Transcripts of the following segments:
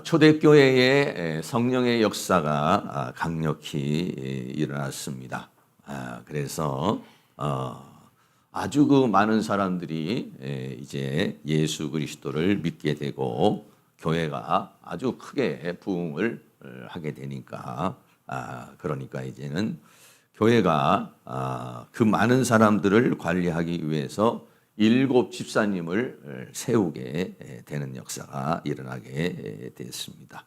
초대교회에 성령의 역사가 강력히 일어났습니다. 그래서 아주 그 많은 사람들이 이제 예수 그리스도를 믿게 되고 교회가 아주 크게 부흥을 하게 되니까 그러니까 이제는 교회가 그 많은 사람들을 관리하기 위해서 7 집사님을 세우게 되는 역사가 일어나게 됐습니다.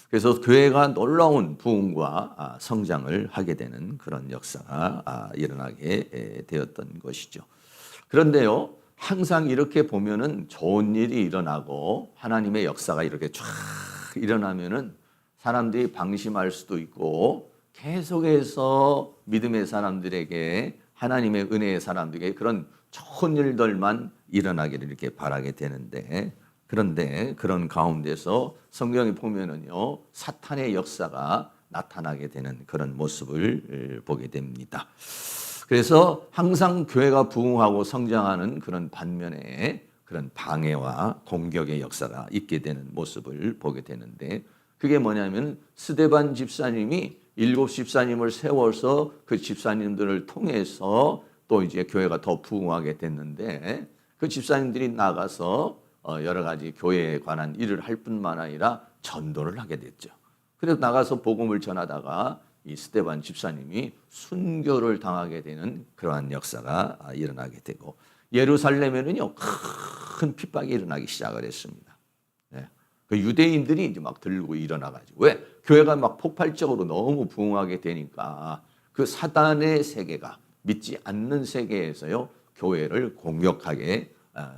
그래서 교회가 놀라운 부흥과 성장을 하게 되는 그런 역사가 일어나게 되었던 것이죠. 그런데요, 항상 이렇게 보면은 좋은 일이 일어나고 하나님의 역사가 이렇게 쫙 일어나면은 사람들이 방심할 수도 있고 계속해서 믿음의 사람들에게 하나님의 은혜의 사람들에게 그런 좋은 일들만 일어나기를 이렇게 바라게 되는데, 그런데 그런 가운데서 성경에 보면은요, 사탄의 역사가 나타나게 되는 그런 모습을 보게 됩니다. 그래서 항상 교회가 부흥하고 성장하는 그런 반면에 그런 방해와 공격의 역사가 있게 되는 모습을 보게 되는데, 그게 뭐냐면 스데반 집사님이 7 집사님을 세워서 그 집사님들을 통해서 또 이제 교회가 더 부흥하게 됐는데, 그 집사님들이 나가서 여러 가지 교회에 관한 일을 할 뿐만 아니라 전도를 하게 됐죠. 그래서 나가서 복음을 전하다가 이 스데반 집사님이 순교를 당하게 되는 그러한 역사가 일어나게 되고, 예루살렘에는요 큰 핍박이 일어나기 시작을 했습니다. 그 유대인들이 이제 막 들고 일어나가지고, 왜? 교회가 막 폭발적으로 너무 부흥하게 되니까 그 사단의 세계가 믿지 않는 세계에서요 교회를 공격하게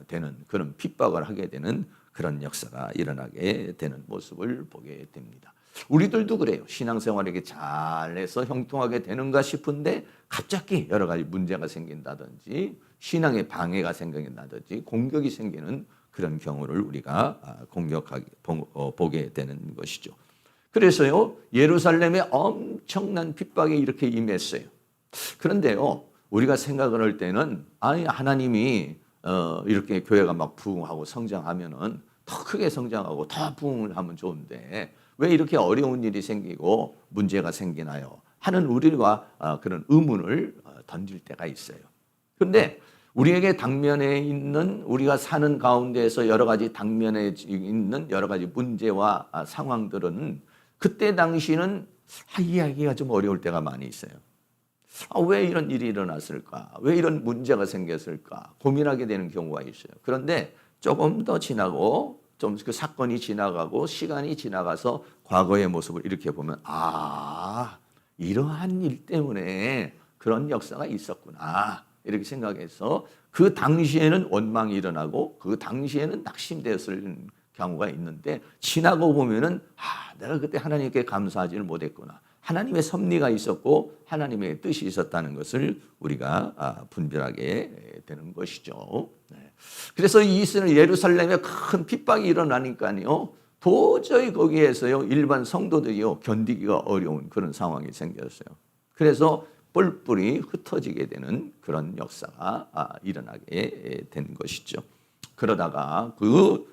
되는 그런 핍박을 하게 되는 그런 역사가 일어나게 되는 모습을 보게 됩니다. 우리들도 그래요. 신앙생활에게 잘해서 형통하게 되는가 싶은데 갑자기 여러 가지 문제가 생긴다든지 신앙에 방해가 생긴다든지 공격이 생기는 그런 경우를 우리가 보게 되는 것이죠. 그래서요 예루살렘에 엄청난 핍박이 이렇게 임했어요. 그런데요 우리가 생각을 할 때는 아니 하나님이 이렇게 교회가 막 부흥하고 성장하면은 더 크게 성장하고 더 부흥을 하면 좋은데 왜 이렇게 어려운 일이 생기고 문제가 생기나요? 하는 우리가 그런 의문을 던질 때가 있어요. 그런데 우리에게 당면에 있는 우리가 사는 가운데에서 여러 가지 당면에 있는 여러 가지 문제와 상황들은 그때 당시는 이해하기가 좀 어려울 때가 많이 있어요. 왜 이런 일이 일어났을까? 왜 이런 문제가 생겼을까? 고민하게 되는 경우가 있어요. 그런데 조금 더 지나고 좀 그 사건이 지나가고 시간이 지나가서 과거의 모습을 이렇게 보면 이러한 일 때문에 그런 역사가 있었구나. 이렇게 생각해서 그 당시에는 원망이 일어나고 그 당시에는 낙심되었을 경우가 있는데 지나고 보면은 내가 그때 하나님께 감사하지를 못했구나. 하나님의 섭리가 있었고 하나님의 뜻이 있었다는 것을 우리가 분별하게 되는 것이죠. 그래서 이스라엘 예루살렘에 큰 핍박이 일어나니까요. 도저히 거기에서요 일반 성도들이요 견디기가 어려운 그런 상황이 생겼어요. 그래서 뿔뿔이 흩어지게 되는 그런 역사가 일어나게 된 것이죠. 그러다가 그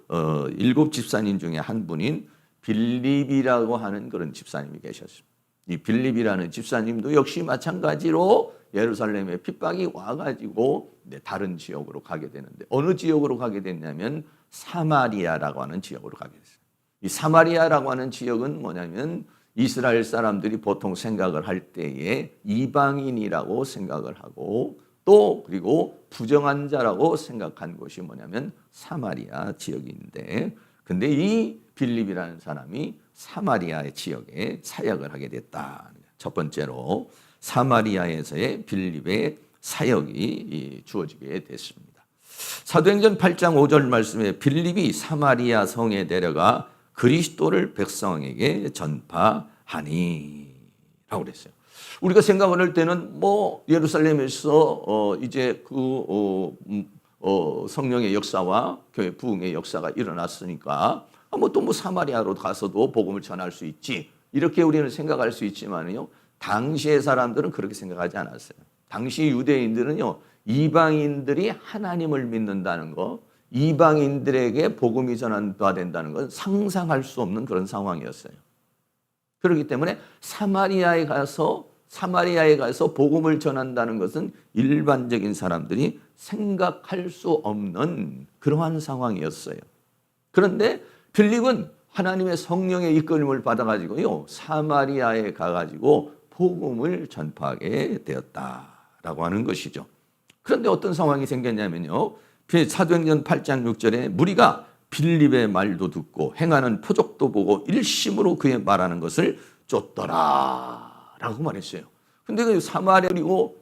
7 집사님 중에 한 분인 빌립이라고 하는 그런 집사님이 계셨습니다. 이 빌립이라는 집사님도 역시 마찬가지로 예루살렘에 핍박이 와가지고 다른 지역으로 가게 되는데 어느 지역으로 가게 됐냐면 사마리아라고 하는 지역으로 가게 됐어요. 이 사마리아라고 하는 지역은 뭐냐면 이스라엘 사람들이 보통 생각을 할 때에 이방인이라고 생각을 하고 또 그리고 부정한 자라고 생각한 곳이 뭐냐면 사마리아 지역인데 근데 이 빌립이라는 사람이 사마리아의 지역에 사역을 하게 됐다. 첫 번째로 사마리아에서의 빌립의 사역이 주어지게 됐습니다. 사도행전 8장 5절 말씀에 빌립이 사마리아 성에 내려가 그리스도를 백성에게 전파하니 라고 그랬어요. 우리가 생각을 할 때는 뭐 예루살렘에서 이제 성령의 역사와 교회 부흥의 역사가 일어났으니까 또 사마리아로 가서도 복음을 전할 수 있지 이렇게 우리는 생각할 수 있지만요. 당시의 사람들은 그렇게 생각하지 않았어요. 당시 유대인들은요 이방인들이 하나님을 믿는다는 거 이방인들에게 복음이 전환된다는 건 상상할 수 없는 그런 상황이었어요. 그렇기 때문에 사마리아에 가서 복음을 전한다는 것은 일반적인 사람들이 생각할 수 없는 그러한 상황이었어요. 그런데 빌립은 하나님의 성령의 이끌림을 받아가지고요, 사마리아에 가가지고 복음을 전파하게 되었다라고 하는 것이죠. 그런데 어떤 상황이 생겼냐면요, 사도행전 8장 6절에 무리가 빌립의 말도 듣고 행하는 표적도 보고 일심으로 그의 말하는 것을 쫓더라라고 말했어요. 근데 그 사마리아로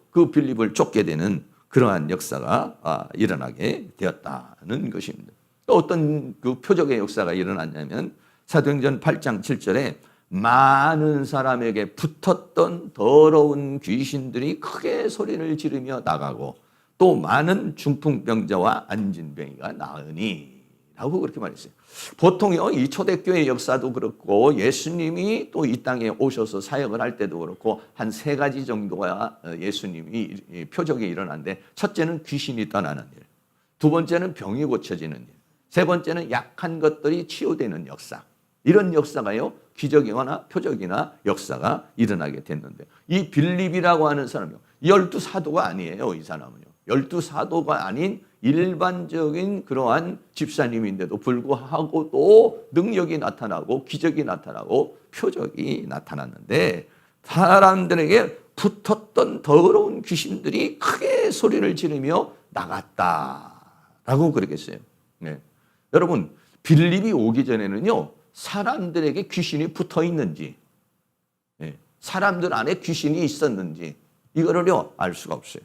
그 빌립을 쫓게 되는 그러한 역사가 일어나게 되었다는 것입니다. 또 어떤 그 표적의 역사가 일어났냐면 사도행전 8장 7절에 많은 사람에게 붙었던 더러운 귀신들이 크게 소리를 지르며 나가고 또 많은 중풍병자와 안진병이가 나으니 라고 그렇게 말했어요. 보통요, 이 초대교회 역사도 그렇고 예수님이 또 이 땅에 오셔서 사역을 할 때도 그렇고 한 세 가지 정도가 예수님이 표적이 일어났는데, 첫째는 귀신이 떠나는 일, 두 번째는 병이 고쳐지는 일, 세 번째는 약한 것들이 치유되는 역사. 이런 역사가요, 기적이거나 표적이나 역사가 일어나게 됐는데, 이 빌립이라고 하는 사람이요, 12사도가 아니에요. 이 사람은요, 12사도가 아닌 일반적인 그러한 집사님인데도 불구하고 또 능력이 나타나고 기적이 나타나고 표적이 나타났는데, 사람들에게 붙었던 더러운 귀신들이 크게 소리를 지르며 나갔다라고 그러겠어요. 네. 여러분, 빌립이 오기 전에는요, 사람들에게 귀신이 붙어 있는지, 사람들 안에 귀신이 있었는지 이거를요 알 수가 없어요.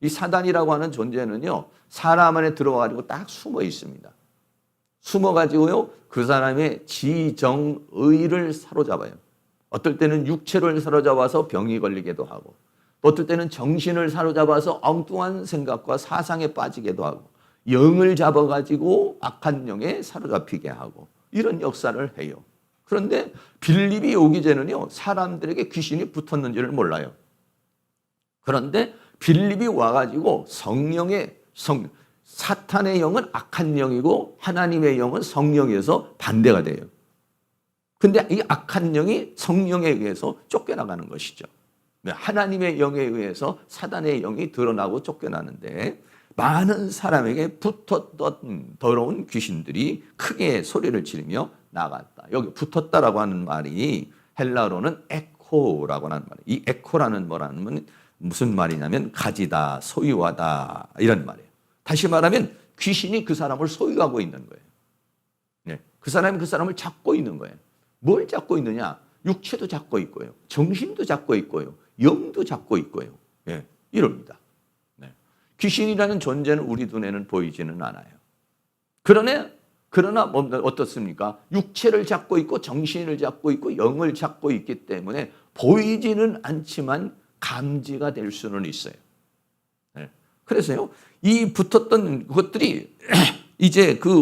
이 사단이라고 하는 존재는요, 사람 안에 들어와가지고 딱 숨어 있습니다. 숨어가지고요, 그 사람의 지정의를 사로잡아요. 어떨 때는 육체를 사로잡아서 병이 걸리기도 하고, 어떨 때는 정신을 사로잡아서 엉뚱한 생각과 사상에 빠지기도 하고, 영을 잡아가지고 악한 영에 사로잡히게 하고, 이런 역사를 해요. 그런데 빌립이 오기 전에는요, 사람들에게 귀신이 붙었는지를 몰라요. 그런데 빌립이 와가지고 사탄의 영은 악한 영이고 하나님의 영은 성령에서 반대가 돼요. 근데 이 악한 영이 성령에 의해서 쫓겨나가는 것이죠. 하나님의 영에 의해서 사단의 영이 드러나고 쫓겨나는데, 많은 사람에게 붙었던 더러운 귀신들이 크게 소리를 지르며 나갔다. 여기 붙었다라고 하는 말이 헬라어로는 에코라고 하는 말이에요. 이 에코라는 뭐라는 무슨 말이냐면 가지다, 소유하다 이런 말이에요. 다시 말하면 귀신이 그 사람을 소유하고 있는 거예요. 네. 그 사람이 그 사람을 잡고 있는 거예요. 뭘 잡고 있느냐? 육체도 잡고 있고요, 정신도 잡고 있고요, 영도 잡고 있고요. 네. 이럽니다. 귀신이라는 존재는 우리 눈에는 보이지는 않아요. 그러나 어떻습니까? 육체를 잡고 있고 정신을 잡고 있고 영을 잡고 있기 때문에 보이지는 않지만 감지가 될 수는 있어요. 네. 그래서요, 이 붙었던 것들이 이제 그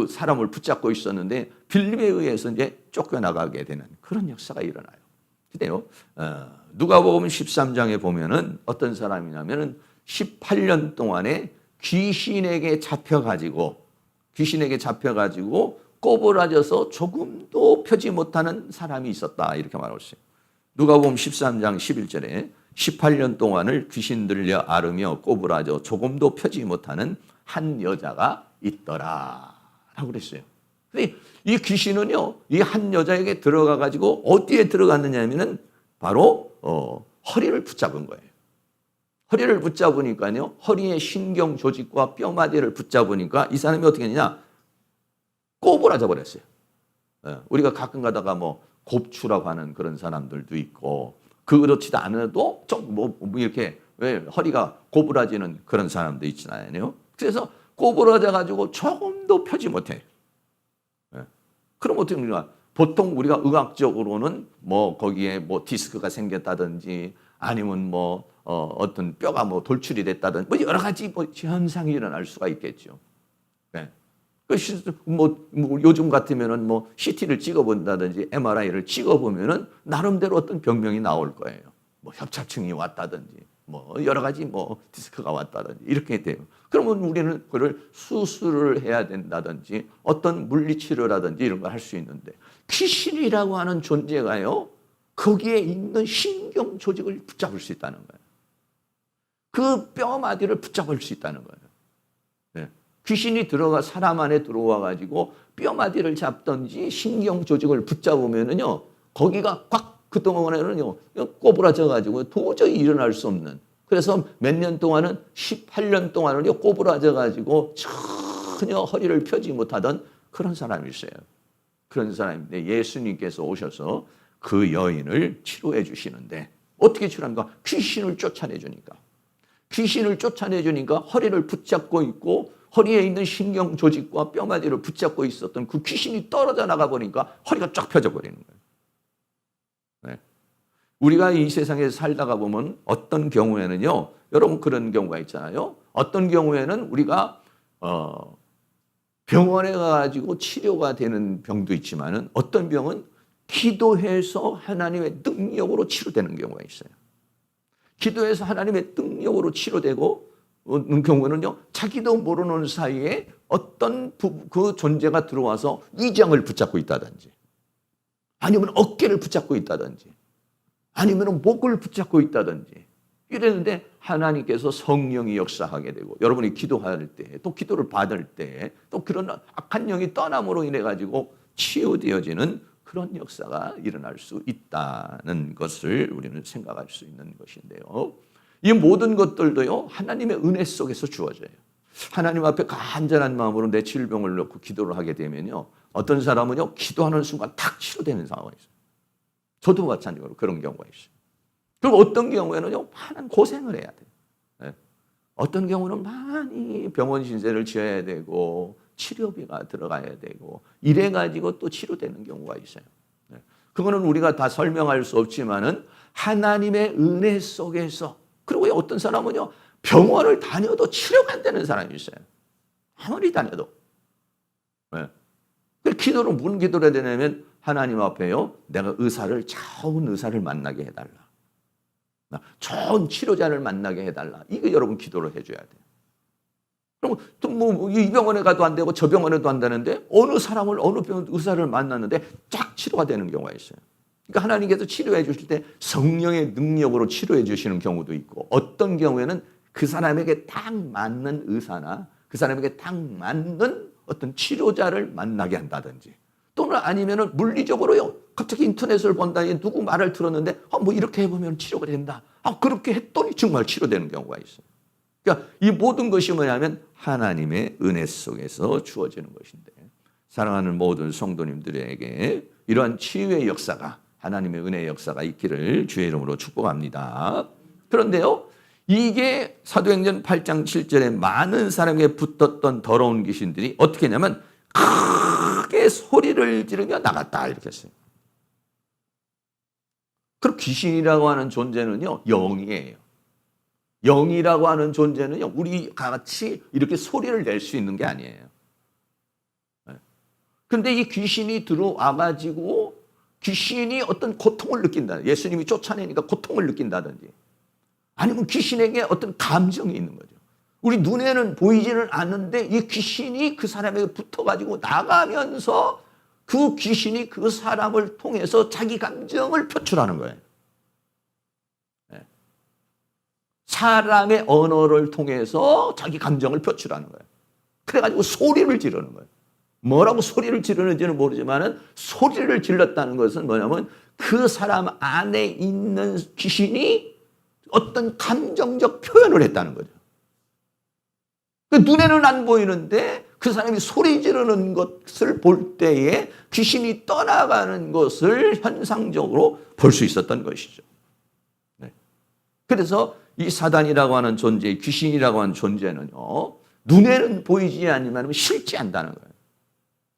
사람을 붙잡고 있었는데 빌립에 의해서 이제 쫓겨나가게 되는 그런 역사가 일어나요. 근데요, 누가복음 13장에 보면은 어떤 사람이냐면은 18년 동안에 귀신에게 잡혀가지고 꼬부라져서 조금도 펴지 못하는 사람이 있었다, 이렇게 말하고 있어요. 누가복음 13장 11절에 18년 동안을 귀신 들려 앓으며 꼬부라져 조금도 펴지 못하는 한 여자가 있더라 라고 그랬어요. 근데 이 귀신은요, 이 한 여자에게 들어가가지고 어디에 들어갔느냐면은 바로 허리를 붙잡은 거예요. 허리를 붙잡으니까요, 허리의 신경 조직과 뼈마디를 붙잡으니까 이 사람이 어떻게 했느냐, 꼬부라져 버렸어요. 우리가 가끔 가다가 뭐 곱추라고 하는 그런 사람들도 있고, 그렇지도 않아도 좀 뭐 이렇게 왜 허리가 고부라지는 그런 사람도 있잖아요. 그래서 꼬부라져 가지고 조금도 펴지 못해. 그럼 어떻게 합니까? 보통 우리가 의학적으로는 뭐 거기에 뭐 디스크가 생겼다든지 아니면 뭐 어떤 뼈가 뭐 돌출이 됐다든지 뭐 여러 가지 뭐 현상이 일어날 수가 있겠죠. 네. 뭐 요즘 같으면은 뭐 CT를 찍어본다든지 MRI를 찍어보면은 나름대로 어떤 병명이 나올 거예요. 뭐 협착증이 왔다든지 뭐 여러 가지 뭐 디스크가 왔다든지 이렇게 돼요. 그러면 우리는 그걸 수술을 해야 된다든지 어떤 물리치료라든지 이런 걸 할 수 있는데 귀신이라고 하는 존재가요. 거기에 있는 신경 조직을 붙잡을 수 있다는 거예요. 그 뼈마디를 붙잡을 수 있다는 거예요. 네. 귀신이 들어가 사람 안에 들어와 가지고 뼈마디를 잡든지 신경 조직을 붙잡으면은요. 거기가 꽉 그동안에는요. 꼬부라져 가지고 도저히 일어날 수 없는. 그래서 몇 년 동안은 18년 동안은요. 꼬부라져 가지고 전혀 허리를 펴지 못하던 그런 사람이 있어요. 그런 사람인데 예수님께서 오셔서 그 여인을 치료해 주시는데 어떻게 치료합니까? 귀신을 쫓아내 주니까. 귀신을 쫓아내 주니까 허리를 붙잡고 있고 허리에 있는 신경 조직과 뼈마디를 붙잡고 있었던 그 귀신이 떨어져 나가 보니까 허리가 쫙 펴져 버리는 거예요. 네. 우리가 이 세상에 살다가 보면 어떤 경우에는요. 여러분 그런 경우가 있잖아요. 어떤 경우에는 우리가 병원에 가가지고 치료가 되는 병도 있지만은 어떤 병은 기도해서 하나님의 능력으로 치료되는 경우가 있어요. 기도해서 하나님의 능력으로 치료되고 는 경우는요. 자기도 모르는 사이에 어떤 그 존재가 들어와서 위장을 붙잡고 있다든지 아니면 어깨를 붙잡고 있다든지 아니면 목을 붙잡고 있다든지 이랬는데 하나님께서 성령이 역사하게 되고 여러분이 기도할 때 또 기도를 받을 때 또 그런 악한 영이 떠남으로 인해 가지고 치유되어지는 그런 역사가 일어날 수 있다는 것을 우리는 생각할 수 있는 것인데요. 이 모든 것들도요. 하나님의 은혜 속에서 주어져요. 하나님 앞에 간절한 마음으로 내 질병을 놓고 기도를 하게 되면요. 어떤 사람은요. 기도하는 순간 탁 치료되는 상황이 있어요. 저도 마찬가지로 그런 경우가 있어요. 그리고 어떤 경우에는요. 많은 고생을 해야 돼요. 네. 어떤 경우는 많이 병원 신세를 지어야 되고 치료비가 들어가야 되고 이래가지고 또 치료되는 경우가 있어요. 네. 그거는 우리가 다 설명할 수 없지만은 하나님의 은혜 속에서 그리고 어떤 사람은요 병원을 다녀도 치료가 안 되는 사람이 있어요. 아무리 다녀도. 네. 기도를 무슨 기도를 해야 되냐면 하나님 앞에요 내가 좋은 의사를 만나게 해달라. 좋은 치료자를 만나게 해달라. 이거 여러분 기도를 해줘야 돼요. 그럼 또 뭐 이 병원에 가도 안 되고 저 병원에도 안 되는데 어느 사람을 어느 병원 의사를 만났는데 쫙 치료가 되는 경우가 있어요. 그러니까 하나님께서 치료해 주실 때 성령의 능력으로 치료해 주시는 경우도 있고 어떤 경우에는 그 사람에게 딱 맞는 의사나 그 사람에게 딱 맞는 어떤 치료자를 만나게 한다든지 또는 아니면은 물리적으로요. 갑자기 인터넷을 본다니 누구 말을 들었는데 뭐 이렇게 해보면 치료가 된다. 그렇게 했더니 정말 치료되는 경우가 있어요. 그러니까 이 모든 것이 뭐냐면 하나님의 은혜 속에서 주어지는 것인데 사랑하는 모든 성도님들에게 이러한 치유의 역사가 하나님의 은혜의 역사가 있기를 주의 이름으로 축복합니다. 그런데요. 이게 사도행전 8장 7절에 많은 사람에게 붙었던 더러운 귀신들이 어떻게 했냐면 크게 소리를 지르며 나갔다 이렇게 했어요. 그리고 귀신이라고 하는 존재는요. 영이에요. 영이라고 하는 존재는요. 우리 같이 이렇게 소리를 낼 수 있는 게 아니에요. 그런데 이 귀신이 들어와가지고 귀신이 어떤 고통을 느낀다. 예수님이 쫓아내니까 고통을 느낀다든지 아니면 귀신에게 어떤 감정이 있는 거죠. 우리 눈에는 보이지는 않는데 이 귀신이 그 사람에게 붙어가지고 나가면서 그 귀신이 그 사람을 통해서 자기 감정을 표출하는 거예요. 사람의 언어를 통해서 자기 감정을 표출하는 거예요. 그래가지고 소리를 지르는 거예요. 뭐라고 소리를 지르는지는 모르지만은 소리를 질렀다는 것은 뭐냐면 그 사람 안에 있는 귀신이 어떤 감정적 표현을 했다는 거죠. 눈에는 안 보이는데 그 사람이 소리 지르는 것을 볼 때에 귀신이 떠나가는 것을 현상적으로 볼 수 있었던 것이죠. 네. 그래서 이 사단이라고 하는 존재, 귀신이라고 하는 존재는요, 눈에는 보이지 않지만 실제한다는 거예요.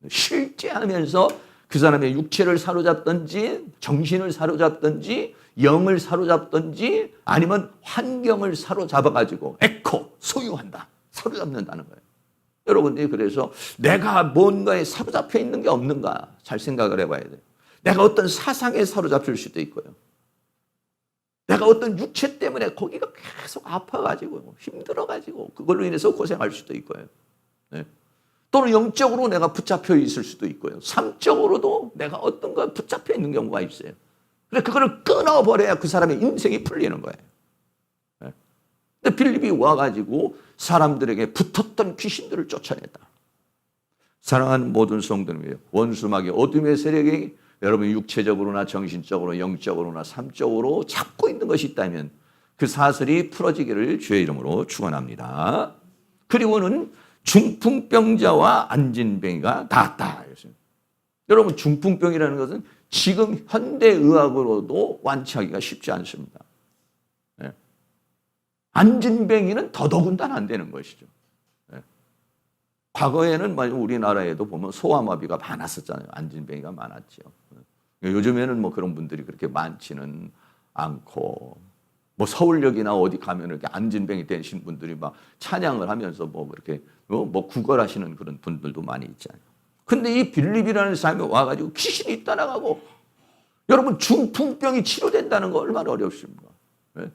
실제하면서 그 사람의 육체를 사로잡든지, 정신을 사로잡든지, 영을 사로잡든지, 아니면 환경을 사로잡아가지고 소유한다. 사로잡는다는 거예요. 여러분들이 그래서 내가 뭔가에 사로잡혀 있는 게 없는가 잘 생각을 해봐야 돼요. 내가 어떤 사상에 사로잡힐 수도 있고요. 내가 어떤 육체 때문에 거기가 계속 아파가지고 힘들어가지고 그걸로 인해서 고생할 수도 있고요. 네. 또는 영적으로 내가 붙잡혀 있을 수도 있고요. 삼적으로도 내가 어떤 거 붙잡혀 있는 경우가 있어요. 그래 그거를 끊어버려야 그 사람의 인생이 풀리는 거예요. 네. 근데 빌립이 와가지고 사람들에게 붙었던 귀신들을 쫓아냈다. 사랑하는 모든 성도님이에요. 원수마귀 어둠의 세력이 여러분 육체적으로나 정신적으로 영적으로나 삼적으로 잡고 있는 것이 있다면 그 사슬이 풀어지기를 주의 이름으로 축원합니다. 그리고는 중풍병자와 안진뱅이가 낫다. 여러분 중풍병이라는 것은 지금 현대의학으로도 완치하기가 쉽지 않습니다. 네. 안진뱅이는 더더군다나 안 되는 것이죠. 네. 과거에는 우리나라에도 보면 소아마비가 많았었잖아요. 안진뱅이가 많았죠. 요즘에는 뭐 그런 분들이 그렇게 많지는 않고 뭐 서울역이나 어디 가면 이렇게 안진뱅이 되신 분들이 막 찬양을 하면서 뭐 그렇게 뭐 구걸하시는 그런 분들도 많이 있잖아요. 근데 이 빌립이라는 사람이 와가지고 귀신이 떠나가고 여러분 중풍병이 치료된다는 거 얼마나 어렵습니까? 네?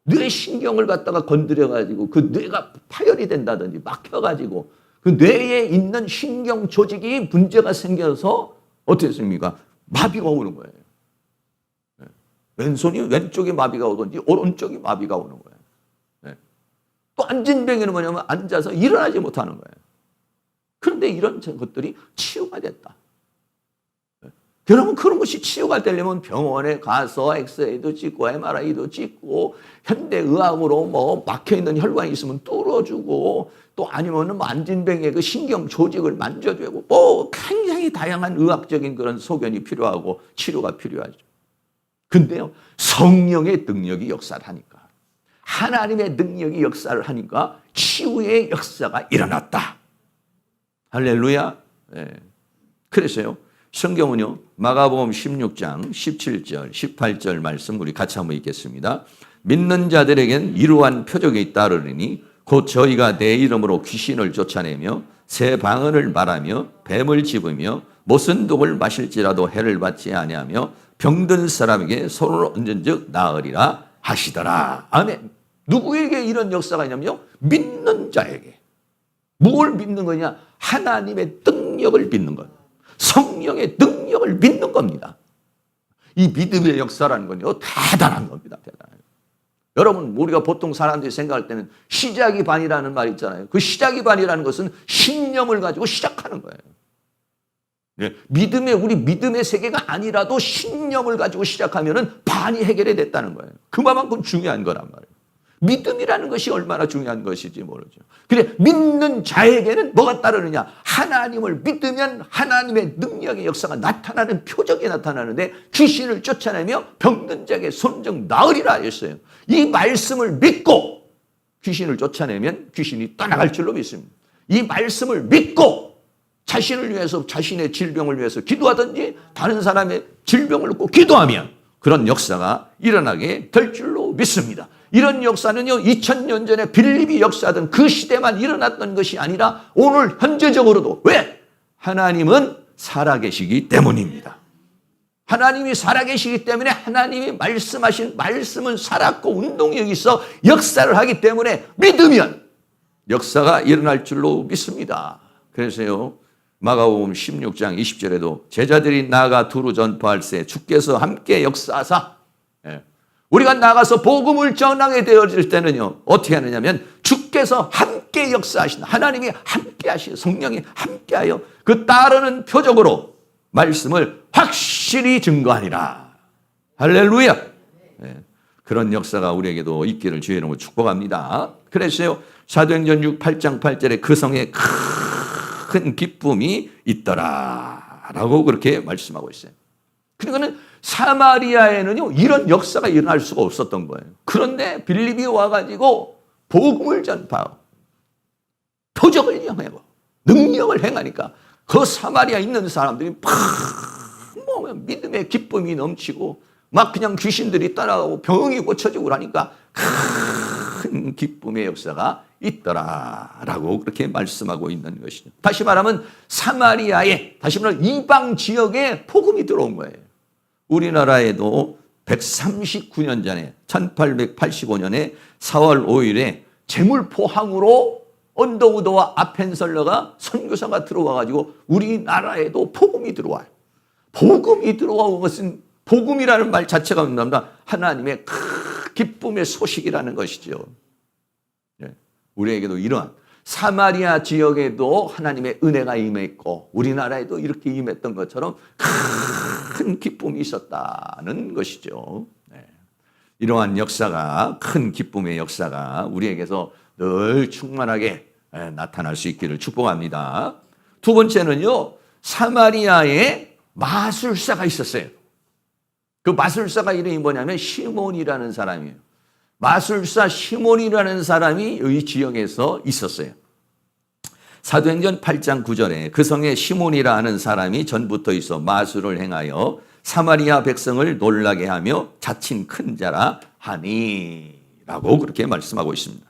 뇌 신경을 갖다가 건드려가지고 그 뇌가 파열이 된다든지 막혀가지고 그 뇌에 있는 신경 조직이 문제가 생겨서 어떻게 했습니까? 마비가 오는 거예요. 네. 왼손이 왼쪽에 마비가 오든지 오른쪽이 마비가 오는 거예요. 네. 또 안진뱅이는 뭐냐면 앉아서 일어나지 못하는 거예요. 그런데 이런 것들이 치유가 됐다. 네. 여러분 그런 것이 치유가 되려면 병원에 가서 엑스레이도 찍고 MRI도 찍고 현대의학으로 뭐 막혀있는 혈관이 있으면 뚫어주고 또 아니면은 안진뱅이의 그 신경 조직을 만져주고 뭐 굉장히 다양한 의학적인 그런 소견이 필요하고 치료가 필요하죠. 근데요 성령의 능력이 역사를 하니까 하나님의 능력이 역사를 하니까 치유의 역사가 일어났다. 할렐루야. 네. 그래서요 성경은요 마가복음 16장 17절 18절 말씀 우리 같이 한번 읽겠습니다. 믿는 자들에겐 이러한 표적이 따르리니 곧 저희가 내 이름으로 귀신을 쫓아내며 새 방언을 말하며 뱀을 집으며 못쓴 독을 마실지라도 해를 받지 아니하며 병든 사람에게 손을 얹은즉 나으리라 하시더라. 아멘. 누구에게 이런 역사가 있냐면요 믿는 자에게. 뭘 믿는 거냐? 하나님의 능력을 믿는 것. 성령의 능력을 믿는 겁니다. 이 믿음의 역사라는 건요 대단한 겁니다. 대단해요. 여러분 우리가 보통 사람들이 생각할 때는 시작이 반이라는 말이 있잖아요. 그 시작이 반이라는 것은 신념을 가지고 시작하는 거예요. 네, 우리 믿음의 세계가 아니라도 신념을 가지고 시작하면은 반이 해결이 됐다는 거예요. 그만큼 중요한 거란 말이에요. 믿음이라는 것이 얼마나 중요한 것인지 모르죠. 그래 믿는 자에게는 뭐가 따르느냐? 하나님을 믿으면 하나님의 능력의 역사가 나타나는 표적이 나타나는데 귀신을 쫓아내며 병든 자에게 손정 나으리라 하셨어요. 이 말씀을 믿고 귀신을 쫓아내면 귀신이 떠나갈 줄로 믿습니다. 이 말씀을 믿고 자신을 위해서 자신의 질병을 위해서 기도하든지 다른 사람의 질병을 놓고 기도하면 그런 역사가 일어나게 될 줄로 믿습니다. 이런 역사는요 2000년 전에 빌립이 역사하던 그 시대만 일어났던 것이 아니라 오늘 현재적으로도 왜? 하나님은 살아계시기 때문입니다. 하나님이 살아계시기 때문에 하나님이 말씀하신 말씀은 살았고 운동력이 있어 역사를 하기 때문에 믿으면 역사가 일어날 줄로 믿습니다. 그래서요 마가복음 16장 20절에도 제자들이 나아가 두루 전파할세 주께서 함께 역사하사 우리가 나가서 복음을 전하게 되어질 때는요 어떻게 하느냐면 주께서 함께 역사하신다. 하나님이 함께 하시고 성령이 함께하여 그 따르는 표적으로 말씀을 확실히 증거하니라. 할렐루야. 네. 그런 역사가 우리에게도 있기를 주의 이름으로 축복합니다. 그래서요 사도행전 8장 8절에 그 성에 큰 기쁨이 있더라 라고 그렇게 말씀하고 있어요. 그러니까는 사마리아에는요 이런 역사가 일어날 수가 없었던 거예요. 그런데 빌립이 와가지고 복음을 전파하고 표적을 행하고 능력을 행하니까 그 사마리아에 있는 사람들이 뭐 믿음의 기쁨이 넘치고 막 그냥 귀신들이 따라가고 병이 고쳐지고 하니까 큰 기쁨의 역사가 있더라라고 그렇게 말씀하고 있는 것이죠. 다시 말하면 사마리아에 다시 말하면 이방 지역에 복음이 들어온 거예요. 우리나라에도 139년 전에 1885년에 4월 5일에 재물포항으로 언더우드와 아펜설러가 선교사가 들어와가지고 우리나라에도 복음이 들어와요. 복음이 들어온 것은 복음이라는 말 자체가 뭔가 하나님의 큰 기쁨의 소식이라는 것이죠. 우리에게도 이러한 사마리아 지역에도 하나님의 은혜가 임했고 우리나라에도 이렇게 임했던 것처럼 큰 기쁨이 있었다는 것이죠. 이러한 역사가 큰 기쁨의 역사가 우리에게서 늘 충만하게 나타날 수 있기를 축복합니다. 두 번째는요. 사마리아에 마술사가 있었어요. 그 마술사가 이름이 뭐냐면 시몬이라는 사람이에요. 마술사 시몬이라는 사람이 이 지역에서 있었어요. 사도행전 8장 9절에 그 성에 시몬이라 하는 사람이 전부터 있어 마술을 행하여 사마리아 백성을 놀라게 하며 자칭 큰 자라 하니 라고 그렇게 말씀하고 있습니다.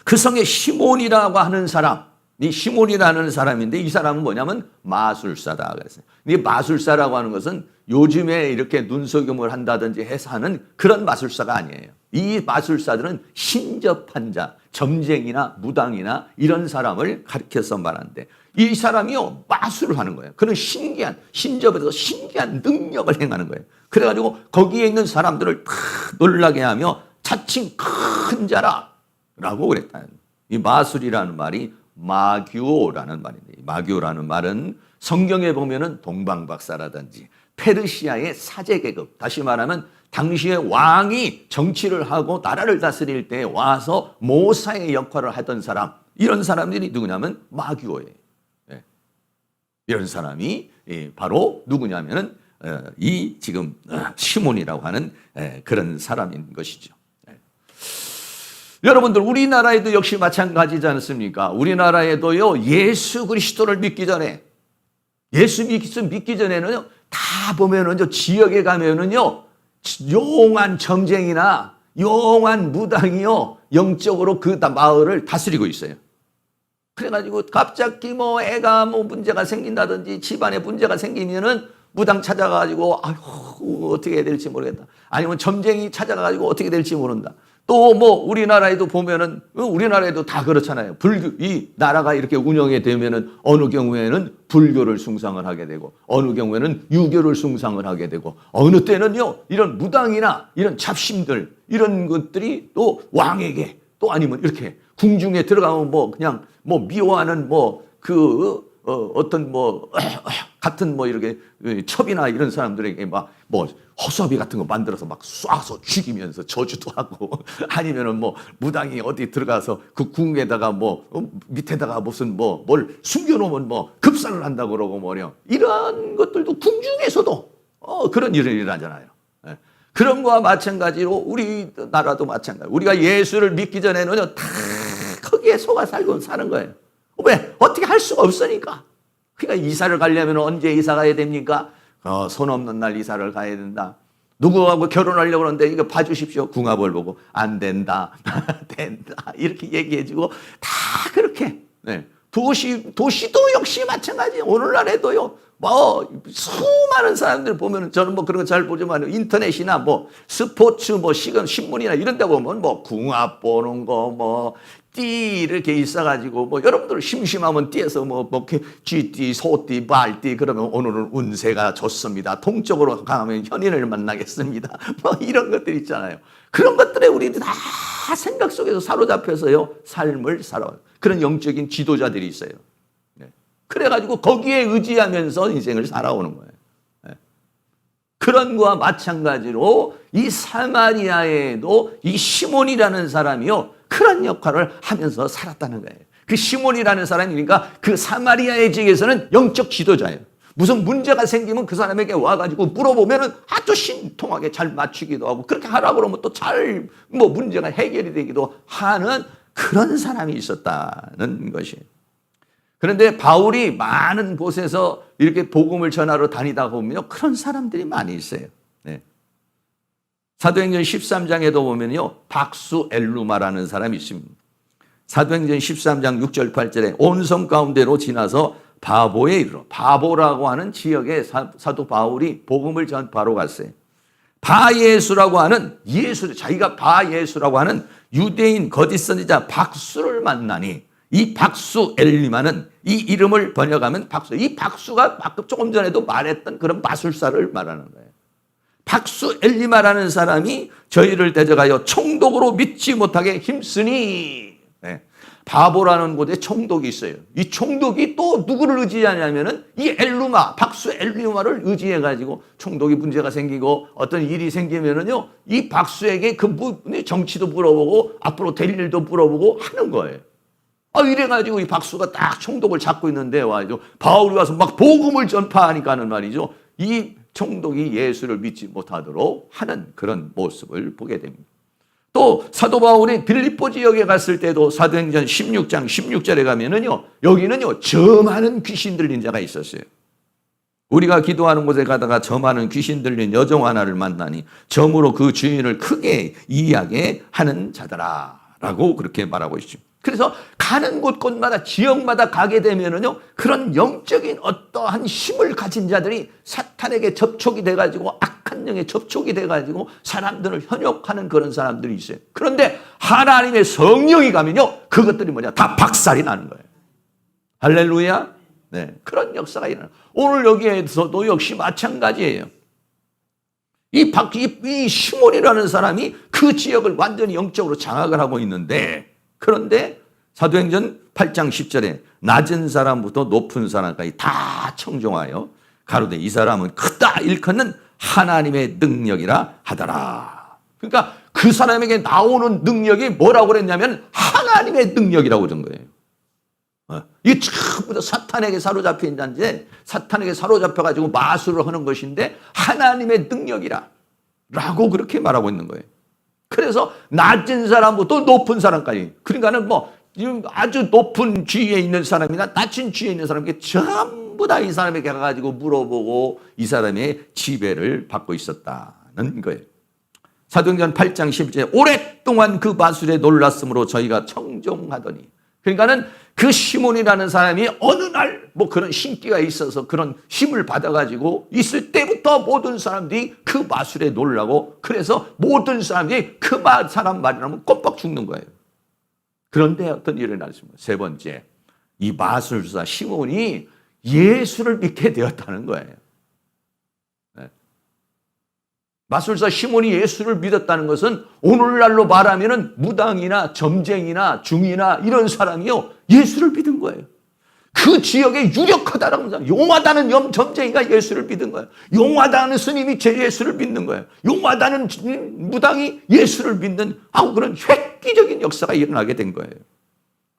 그 성에 시몬이라고 하는 사람, 이 시몬이라는 사람인데 이 사람은 뭐냐면 마술사다 그랬어요. 이 마술사라고 하는 것은 요즘에 이렇게 눈속임을 한다든지 해서 하는 그런 마술사가 아니에요. 이 마술사들은 신접한 자, 점쟁이나 무당이나 이런 사람을 가리켜서 말하는데 이 사람이요 마술을 하는 거예요. 그런 신기한 신접에서 신기한 능력을 행하는 거예요. 그래가지고 거기에 있는 사람들을 다 놀라게 하며 자칭 큰 자라라고 그랬다. 이 마술이라는 말이 마교라는 말입니다. 마교라는 말은 성경에 보면은 동방박사라든지 페르시아의 사제계급, 다시 말하면 당시에 왕이 정치를 하고 나라를 다스릴 때 와서 모사의 역할을 하던 사람, 이런 사람들이 누구냐면 마교예요. 이런 사람이 바로 누구냐면은 이 지금 시몬이라고 하는 그런 사람인 것이죠. 여러분들 우리나라에도 역시 마찬가지지 않습니까? 우리나라에도요 예수 그리스도를 믿기 전에 예수 믿기 전에는요 다 보면은요 지역에 가면은요 용한 점쟁이나 용한 무당이요 영적으로 그 마을을 다스리고 있어요. 그래가지고 갑자기 뭐 애가 뭐 문제가 생긴다든지 집안에 문제가 생기면은 무당 찾아가지고 아휴 어떻게 해야 될지 모르겠다. 아니면 점쟁이 찾아가지고 어떻게 될지 모른다. 또 뭐 우리나라에도 보면은 우리나라에도 다 그렇잖아요. 불교 이 나라가 이렇게 운영이 되면은 어느 경우에는 불교를 숭상을 하게 되고 어느 경우에는 유교를 숭상을 하게 되고 어느 때는요 이런 무당이나 이런 잡심들 이런 것들이 또 왕에게 또 아니면 이렇게 궁중에 들어가면 뭐 그냥 뭐 미워하는 뭐 어떤 뭐 같은 뭐 이렇게 첩이나 이런 사람들에게 막 뭐 허수아비 같은 거 만들어서 막 쏴서 죽이면서 저주도 하고 아니면은 뭐 무당이 어디 들어가서 그 궁에다가 뭐 밑에다가 무슨 뭐 뭘 숨겨놓으면 뭐 급살을 한다고 그러고 뭐냐 이런 것들도 궁중에서도 그런 일을 일하잖아요. 그런 거와 마찬가지로 우리나라도 마찬가지. 우리가 예수를 믿기 전에는요 다 거기에 속아 살고 사는 거예요. 왜? 어떻게 할 수가 없으니까. 그러니까 이사를 가려면 언제 이사 가야 됩니까? 손 없는 날 이사를 가야 된다. 누구하고 결혼하려고 하는데 이거 봐주십시오. 궁합을 보고 안 된다. 된다. 이렇게 얘기해주고 다 그렇게. 네. 도시도 역시 마찬가지예요. 오늘날에도요. 뭐 수많은 사람들 보면 저는 뭐 그런 거 잘 보지만 인터넷이나 뭐 스포츠 뭐 신문이나 이런 데 보면 뭐 궁합 보는 거 뭐 띠 이렇게 있어가지고 뭐 여러분들 심심하면 띠에서 뭐 쥐띠 소띠 말띠 그러면 오늘은 운세가 좋습니다. 동쪽으로 가면 현인을 만나겠습니다. 뭐 이런 것들 있잖아요. 그런 것들에 우리들 다 생각 속에서 사로잡혀서요 삶을 살아요. 그런 영적인 지도자들이 있어요. 그래가지고 거기에 의지하면서 인생을 살아오는 거예요. 그런 거와 마찬가지로 이 사마리아에도 이 시몬이라는 사람이요 그런 역할을 하면서 살았다는 거예요. 그 시몬이라는 사람이니까 그 사마리아의 지역에서는 영적 지도자예요. 무슨 문제가 생기면 그 사람에게 와가지고 물어보면은 아주 신통하게 잘 맞추기도 하고 그렇게 하라고 그러면 또 잘 뭐 문제가 해결이 되기도 하는 그런 사람이 있었다는 것이에요. 그런데 바울이 많은 곳에서 이렇게 복음을 전하러 다니다 보면요. 그런 사람들이 많이 있어요. 네. 사도행전 13장에도 보면요. 박수 엘루마라는 사람이 있습니다. 사도행전 13장 6절 8절에 온 성 가운데로 지나서 바보에 이르러 바보라고 하는 지역에 사도 바울이 복음을 전하러 갔어요. 바예수라고 하는 예수, 자기가 바예수라고 하는 유대인 거짓 선지자 박수를 만나니 이 박수 엘리마는 이 이름을 번역하면 박수. 이 박수가 조금 전에도 말했던 그런 마술사를 말하는 거예요. 박수 엘리마라는 사람이 저희를 대적하여 총독으로 믿지 못하게 힘쓰니. 네. 바보라는 곳에 총독이 있어요. 이 총독이 또 누구를 의지하냐면은 이 엘루마, 박수 엘루마를 의지해가지고 총독이 문제가 생기고 어떤 일이 생기면은요, 이 박수에게 그 정치도 물어보고 앞으로 될 일도 물어보고 하는 거예요. 이래가지고 이 박수가 딱 총독을 잡고 있는데 와죠. 바울이 와서 막 복음을 전파하니까는 말이죠. 이 총독이 예수를 믿지 못하도록 하는 그런 모습을 보게 됩니다. 또 사도 바울이 빌립보 지역에 갔을 때도 사도행전 16장 16절에 가면은요, 여기는요, 점하는 귀신 들린 자가 있었어요. 우리가 기도하는 곳에 가다가 점하는 귀신 들린 여종 하나를 만나니 점으로 그 주인을 크게 이해하게 하는 자더라라고 그렇게 말하고 있습니다. 그래서 가는 곳곳마다 지역마다 가게 되면은요, 그런 영적인 어떠한 힘을 가진 자들이 사탄에게 접촉이 돼가지고 악한 영에 접촉이 돼가지고 사람들을 현혹하는 그런 사람들이 있어요. 그런데 하나님의 성령이 가면요, 그것들이 뭐냐, 다 박살이 나는 거예요. 할렐루야. 네, 그런 역사가 일어나요. 오늘 여기에서도 역시 마찬가지예요. 이 시몬이라는 사람이 그 지역을 완전히 영적으로 장악을 하고 있는데, 그런데 사도행전 8장 10절에 낮은 사람부터 높은 사람까지 다 청종하여 가로되 이 사람은 크다 일컫는 하나님의 능력이라 하더라. 그러니까 그 사람에게 나오는 능력이 뭐라고 그랬냐면 하나님의 능력이라고 그런 거예요. 이게 전부 다 사탄에게 사로잡힌 자인데, 사탄에게 사로잡혀가지고 마술을 하는 것인데 하나님의 능력이라 라고 그렇게 말하고 있는 거예요. 그래서 낮은 사람부터 높은 사람까지, 그러니까는 아주 높은 지위에 있는 사람이나 낮은 지위에 있는 사람에게 전부 다 이 사람에게 가가지고 물어보고 이 사람의 지배를 받고 있었다는 거예요. 사도행전 8장 12절에 오랫동안 그 마술에 놀랐으므로 저희가 청종하더니, 그러니까는 그 시몬이라는 사람이 어느 날 그런 신기가 있어서 그런 힘을 받아가지고 있을 때부터 모든 사람들이 그 마술에 놀라고, 그래서 모든 사람들이 그 사람 말이라면 꼼빡 죽는 거예요. 그런데 어떤 일이 일어났습니다. 세 번째, 이 마술사 시몬이 예수를 믿게 되었다는 거예요. 네. 마술사 시몬이 예수를 믿었다는 것은 오늘날로 말하면 무당이나 점쟁이나 중이나 이런 사람이요, 예수를 믿은 거예요. 그 지역에 유력하다라고 합니다. 용하다는 점쟁이가 예수를 믿은 거예요. 용하다는 스님이 예수를 믿는 거예요. 용하다는 무당이 예수를 믿는 그런 획기적인 역사가 일어나게 된 거예요.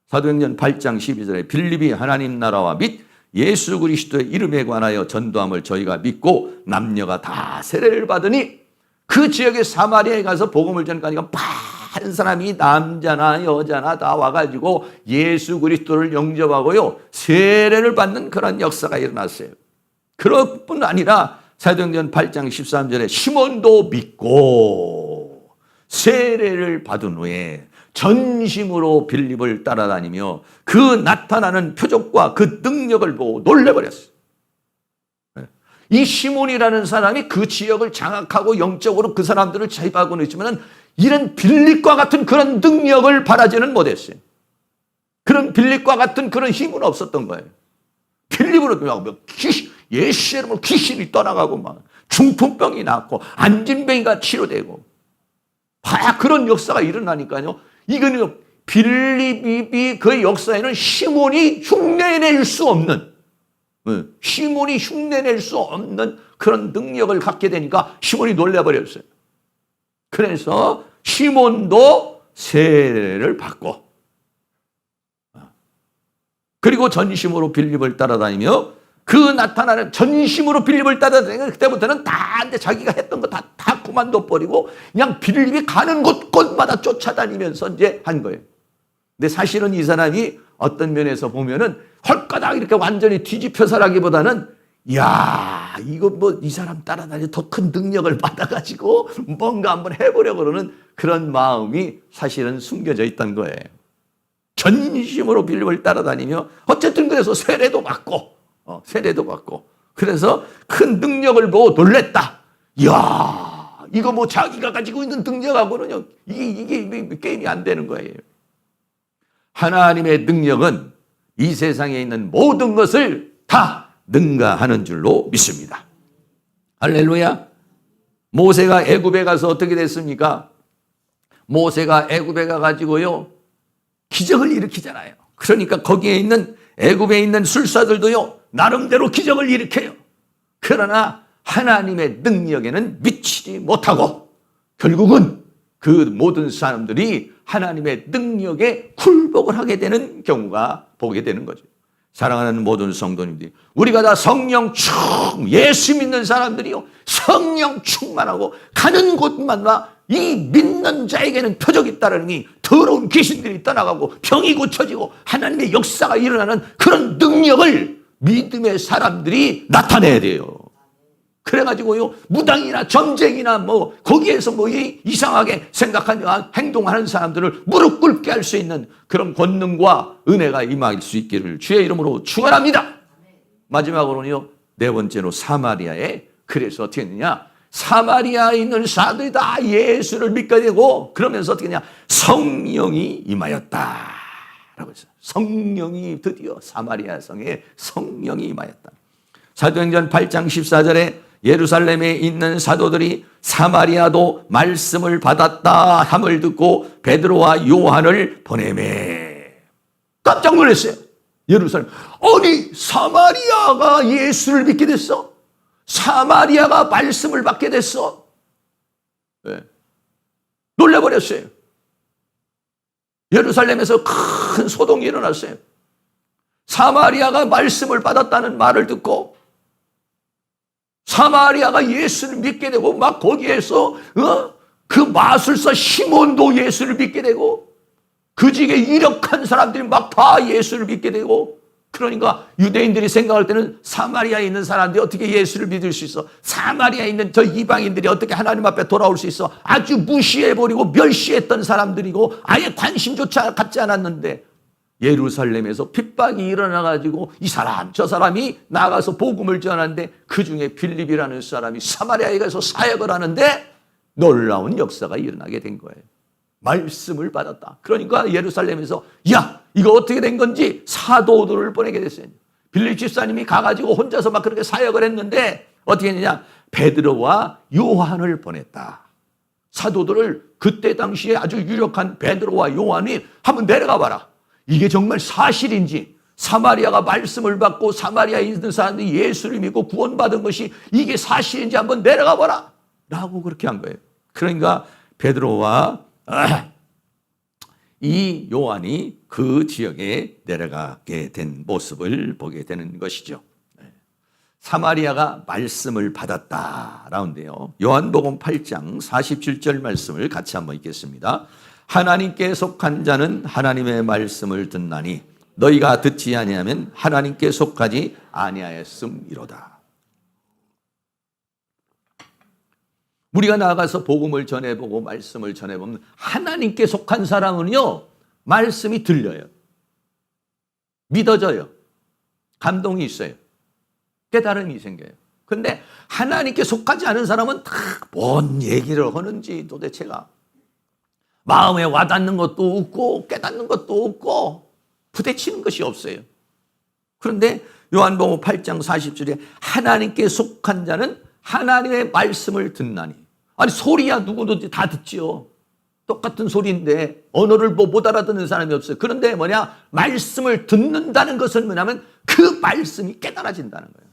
사도행전 8장 12절에 빌립이 하나님 나라와 및 예수 그리스도의 이름에 관하여 전도함을 저희가 믿고 남녀가 다 세례를 받으니 그 지역의 사마리아에 가서 복음을 전하니까 많은 사람이 남자나 여자나 다 와가지고 예수 그리스도를 영접하고요, 세례를 받는 그런 역사가 일어났어요. 그럴 뿐 아니라 사도행전 8장 13절에 시몬도 믿고 세례를 받은 후에 전심으로 빌립을 따라다니며 그 나타나는 표적과 그 능력을 보고 놀래버렸어요. 이 시몬이라는 사람이 그 지역을 장악하고 영적으로 그 사람들을 차입하고는 있지만 이런 빌립과 같은 그런 능력을 바라지는 못했어요. 그런 빌립과 같은 그런 힘은 없었던 거예요. 빌립으로 예수 이름으로 귀신이 떠나가고 막 중풍병이 낫고 안진병이가 치료되고 그런 역사가 일어나니까요. 이거는 빌립이 그 역사에는 시몬이 흉내낼 수 없는 그런 능력을 갖게 되니까 시몬이 놀라버렸어요. 그래서 시몬도 세례를 받고 그리고 전심으로 빌립을 따라다니며 그 나타나는 전심으로 빌립을 따라다니니까 그때부터는 다 이제 자기가 했던 거 다 그만둬 버리고 그냥 빌립이 가는 곳곳마다 쫓아다니면서 이제 한 거예요. 근데 사실은 이 사람이 어떤 면에서 보면은 헐가닥 이렇게 완전히 뒤집혀서라기보다는 이거 이 사람 따라다니 더 큰 능력을 받아가지고 뭔가 한번 해보려고 그러는 그런 마음이 사실은 숨겨져 있던 거예요. 전심으로 빌립을 따라다니며 어쨌든 그래서 세례도 받고 그래서 큰 능력을 보고 놀랬다. 이거 뭐 자기가 가지고 있는 능력하고는요, 이게 게임이 안 되는 거예요. 하나님의 능력은 이 세상에 있는 모든 것을 다 능가하는 줄로 믿습니다. 할렐루야. 모세가 애굽에 가서 어떻게 됐습니까? 모세가 애굽에 가가지고요, 기적을 일으키잖아요. 그러니까 거기에 있는 애굽에 있는 술사들도요, 나름대로 기적을 일으켜요. 그러나 하나님의 능력에는 미치지 못하고 결국은 그 모든 사람들이 하나님의 능력에 굴복을 하게 되는 경우가 보게 되는 거죠. 사랑하는 모든 성도님들이, 우리가 다 성령 예수 믿는 사람들이요, 성령 충만하고 가는 곳마다 이 믿는 자에게는 표적이 따르니 더러운 귀신들이 떠나가고 병이 고쳐지고 하나님의 역사가 일어나는 그런 능력을 믿음의 사람들이 나타내야 돼요. 그래가지고요, 무당이나 점쟁이나 뭐 거기에서 뭐 이상하게 생각하는 행동하는 사람들을 무릎 꿇게 할 수 있는 그런 권능과 은혜가 임할 수 있기를 주의 이름으로 축원합니다. 마지막으로는요, 네 번째로 사마리아에, 그래서 어떻게 했느냐, 사마리아에 있는 사람들이 다 예수를 믿게 되고, 그러면서 어떻게 했냐, 성령이 임하였다 라고 했어요. 성령이 드디어 사마리아 성에 성령이 임하였다. 사도행전 8장 14절에 예루살렘에 있는 사도들이 사마리아도 말씀을 받았다 함을 듣고 베드로와 요한을 보내매. 깜짝 놀랐어요. 예루살렘, 아니 사마리아가 예수를 믿게 됐어? 사마리아가 말씀을 받게 됐어? 네. 놀라버렸어요. 예루살렘에서 큰 소동이 일어났어요. 사마리아가 말씀을 받았다는 말을 듣고 사마리아가 예수를 믿게 되고, 막 거기에서 그 마술사 시몬도 예수를 믿게 되고, 그 지역에 유력한 사람들이 막 다 예수를 믿게 되고, 그러니까 유대인들이 생각할 때는 사마리아에 있는 사람들이 어떻게 예수를 믿을 수 있어? 사마리아에 있는 저 이방인들이 어떻게 하나님 앞에 돌아올 수 있어? 아주 무시해버리고 멸시했던 사람들이고 아예 관심조차 갖지 않았는데, 예루살렘에서 핍박이 일어나가지고 이 사람 저 사람이 나가서 복음을 전하는데, 그 중에 빌립이라는 사람이 사마리아에 가서 사역을 하는데 놀라운 역사가 일어나게 된 거예요. 말씀을 받았다. 그러니까 예루살렘에서 야, 이거 어떻게 된 건지 사도들을 보내게 됐어요. 빌립 집사님이 가가지고 혼자서 막 그렇게 사역을 했는데 어떻게 했느냐, 베드로와 요한을 보냈다. 사도들을, 그때 당시에 아주 유력한 베드로와 요한이 한번 내려가 봐라. 이게 정말 사실인지, 사마리아가 말씀을 받고 사마리아에 있는 사람들이 예수를 믿고 구원받은 것이 이게 사실인지 한번 내려가 봐라 라고 그렇게 한 거예요. 그러니까 베드로와 이 요한이 그 지역에 내려가게 된 모습을 보게 되는 것이죠. 사마리아가 말씀을 받았다라는데요, 요한복음 8장 47절 말씀을 같이 한번 읽겠습니다. 하나님께 속한 자는 하나님의 말씀을 듣나니 너희가 듣지 아니하면 하나님께 속하지 아니하였음이로다. 우리가 나가서 복음을 전해보고 말씀을 전해보면 하나님께 속한 사람은요, 말씀이 들려요, 믿어져요, 감동이 있어요, 깨달음이 생겨요. 근데 하나님께 속하지 않은 사람은 다 뭔 얘기를 하는지 도대체가 마음에 와닿는 것도 없고 깨닫는 것도 없고 부대치는 것이 없어요. 그런데 요한복음 8장 40절에 하나님께 속한 자는 하나님의 말씀을 듣나니. 아니 소리야 누구든지 다 듣지요. 똑같은 소리인데 언어를 못 알아듣는 사람이 없어요. 그런데 뭐냐, 말씀을 듣는다는 것은 뭐냐면 그 말씀이 깨달아진다는 거예요.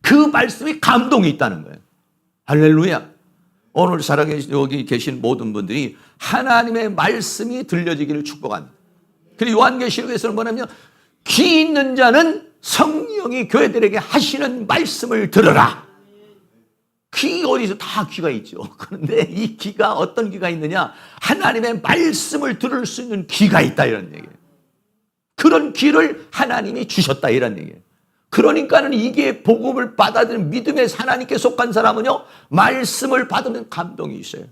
그 말씀이 감동이 있다는 거예요. 할렐루야. 오늘 살아계신 여기 계신 모든 분들이 하나님의 말씀이 들려지기를 축복합니다. 그리고 요한계시록에서는 뭐냐면 귀 있는 자는 성령이 교회들에게 하시는 말씀을 들으라. 귀 어디서 다 귀가 있죠. 그런데 이 귀가 어떤 귀가 있느냐, 하나님의 말씀을 들을 수 있는 귀가 있다 이런 얘기예요. 그런 귀를 하나님이 주셨다 이런 얘기예요. 그러니까는 이게 복음을 받아들인 믿음의 하나님께 속한 사람은요, 말씀을 받으면 감동이 있어요,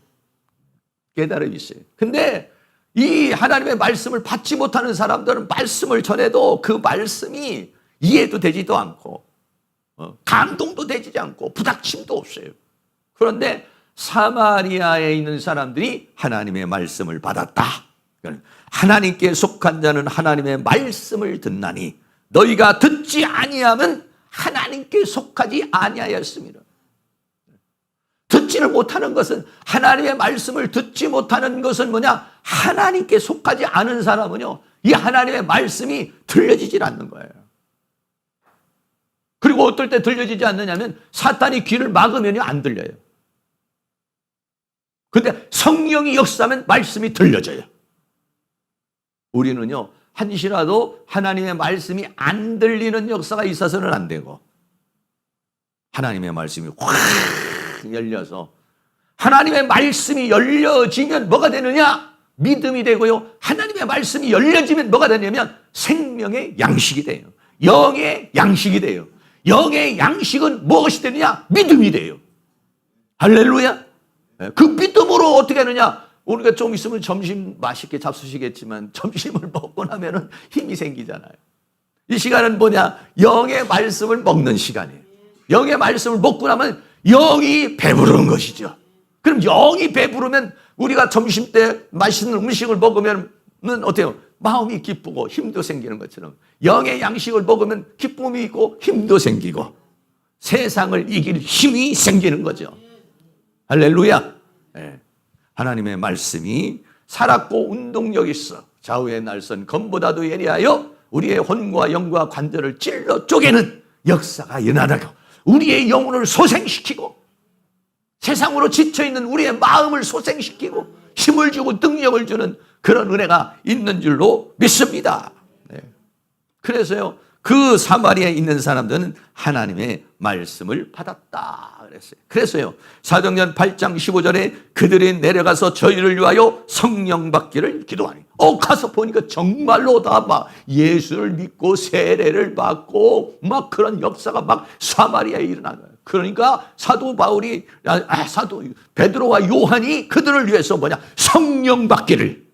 깨달음이 있어요. 근데 이 하나님의 말씀을 받지 못하는 사람들은 말씀을 전해도 그 말씀이 이해도 되지도 않고 감동도 되지 않고 부닥침도 없어요. 그런데 사마리아에 있는 사람들이 하나님의 말씀을 받았다. 하나님께 속한 자는 하나님의 말씀을 듣나니 너희가 듣지 아니하면 하나님께 속하지 아니하였습니다. 듣지를 못하는 것은, 하나님의 말씀을 듣지 못하는 것은 뭐냐? 하나님께 속하지 않은 사람은요, 이 하나님의 말씀이 들려지질 않는 거예요. 그리고 어떨 때 들려지지 않느냐면 사탄이 귀를 막으면요 안 들려요. 근데 성령이 역사하면 말씀이 들려져요. 우리는요 한시라도 하나님의 말씀이 안 들리는 역사가 있어서는 안 되고, 하나님의 말씀이 확 열려서, 하나님의 말씀이 열려지면 뭐가 되느냐? 믿음이 되고요, 하나님의 말씀이 열려지면 뭐가 되냐면 생명의 양식이 돼요. 영의 양식이 돼요. 영의 양식은 무엇이 되느냐? 믿음이 돼요. 할렐루야. 그 믿음으로 어떻게 하느냐? 우리가 좀 있으면 점심 맛있게 잡수시겠지만 점심을 먹고 나면은 힘이 생기잖아요. 이 시간은 뭐냐? 영의 말씀을 먹는 시간이에요. 영의 말씀을 먹고 나면 영이 배부른 것이죠. 그럼 영이 배부르면 우리가 점심 때 맛있는 음식을 먹으면 어때요? 마음이 기쁘고 힘도 생기는 것처럼 영의 양식을 먹으면 기쁨이 있고 힘도 생기고 세상을 이길 힘이 생기는 거죠. 할렐루야. 네. 하나님의 말씀이 살았고 운동력 있어 좌우의 날선 검보다도 예리하여 우리의 혼과 영과 관절을 찔러 쪼개는 역사가 일어나고, 우리의 영혼을 소생시키고 세상으로 지쳐있는 우리의 마음을 소생시키고 힘을 주고 능력을 주는 그런 은혜가 있는 줄로 믿습니다. 네. 그래서요 그 사마리아에 있는 사람들은 하나님의 말씀을 받았다 그랬어요. 그래서요 사도행전 8장 15절에 그들이 내려가서 저희를 위하여 성령 받기를 기도하니, 가서 보니까 정말로 다 막 예수를 믿고 세례를 받고 막 그런 역사가 막 사마리아에 일어난 거예요. 그러니까 사도 바울이 사도 베드로와 요한이 그들을 위해서 뭐냐? 성령 받기를,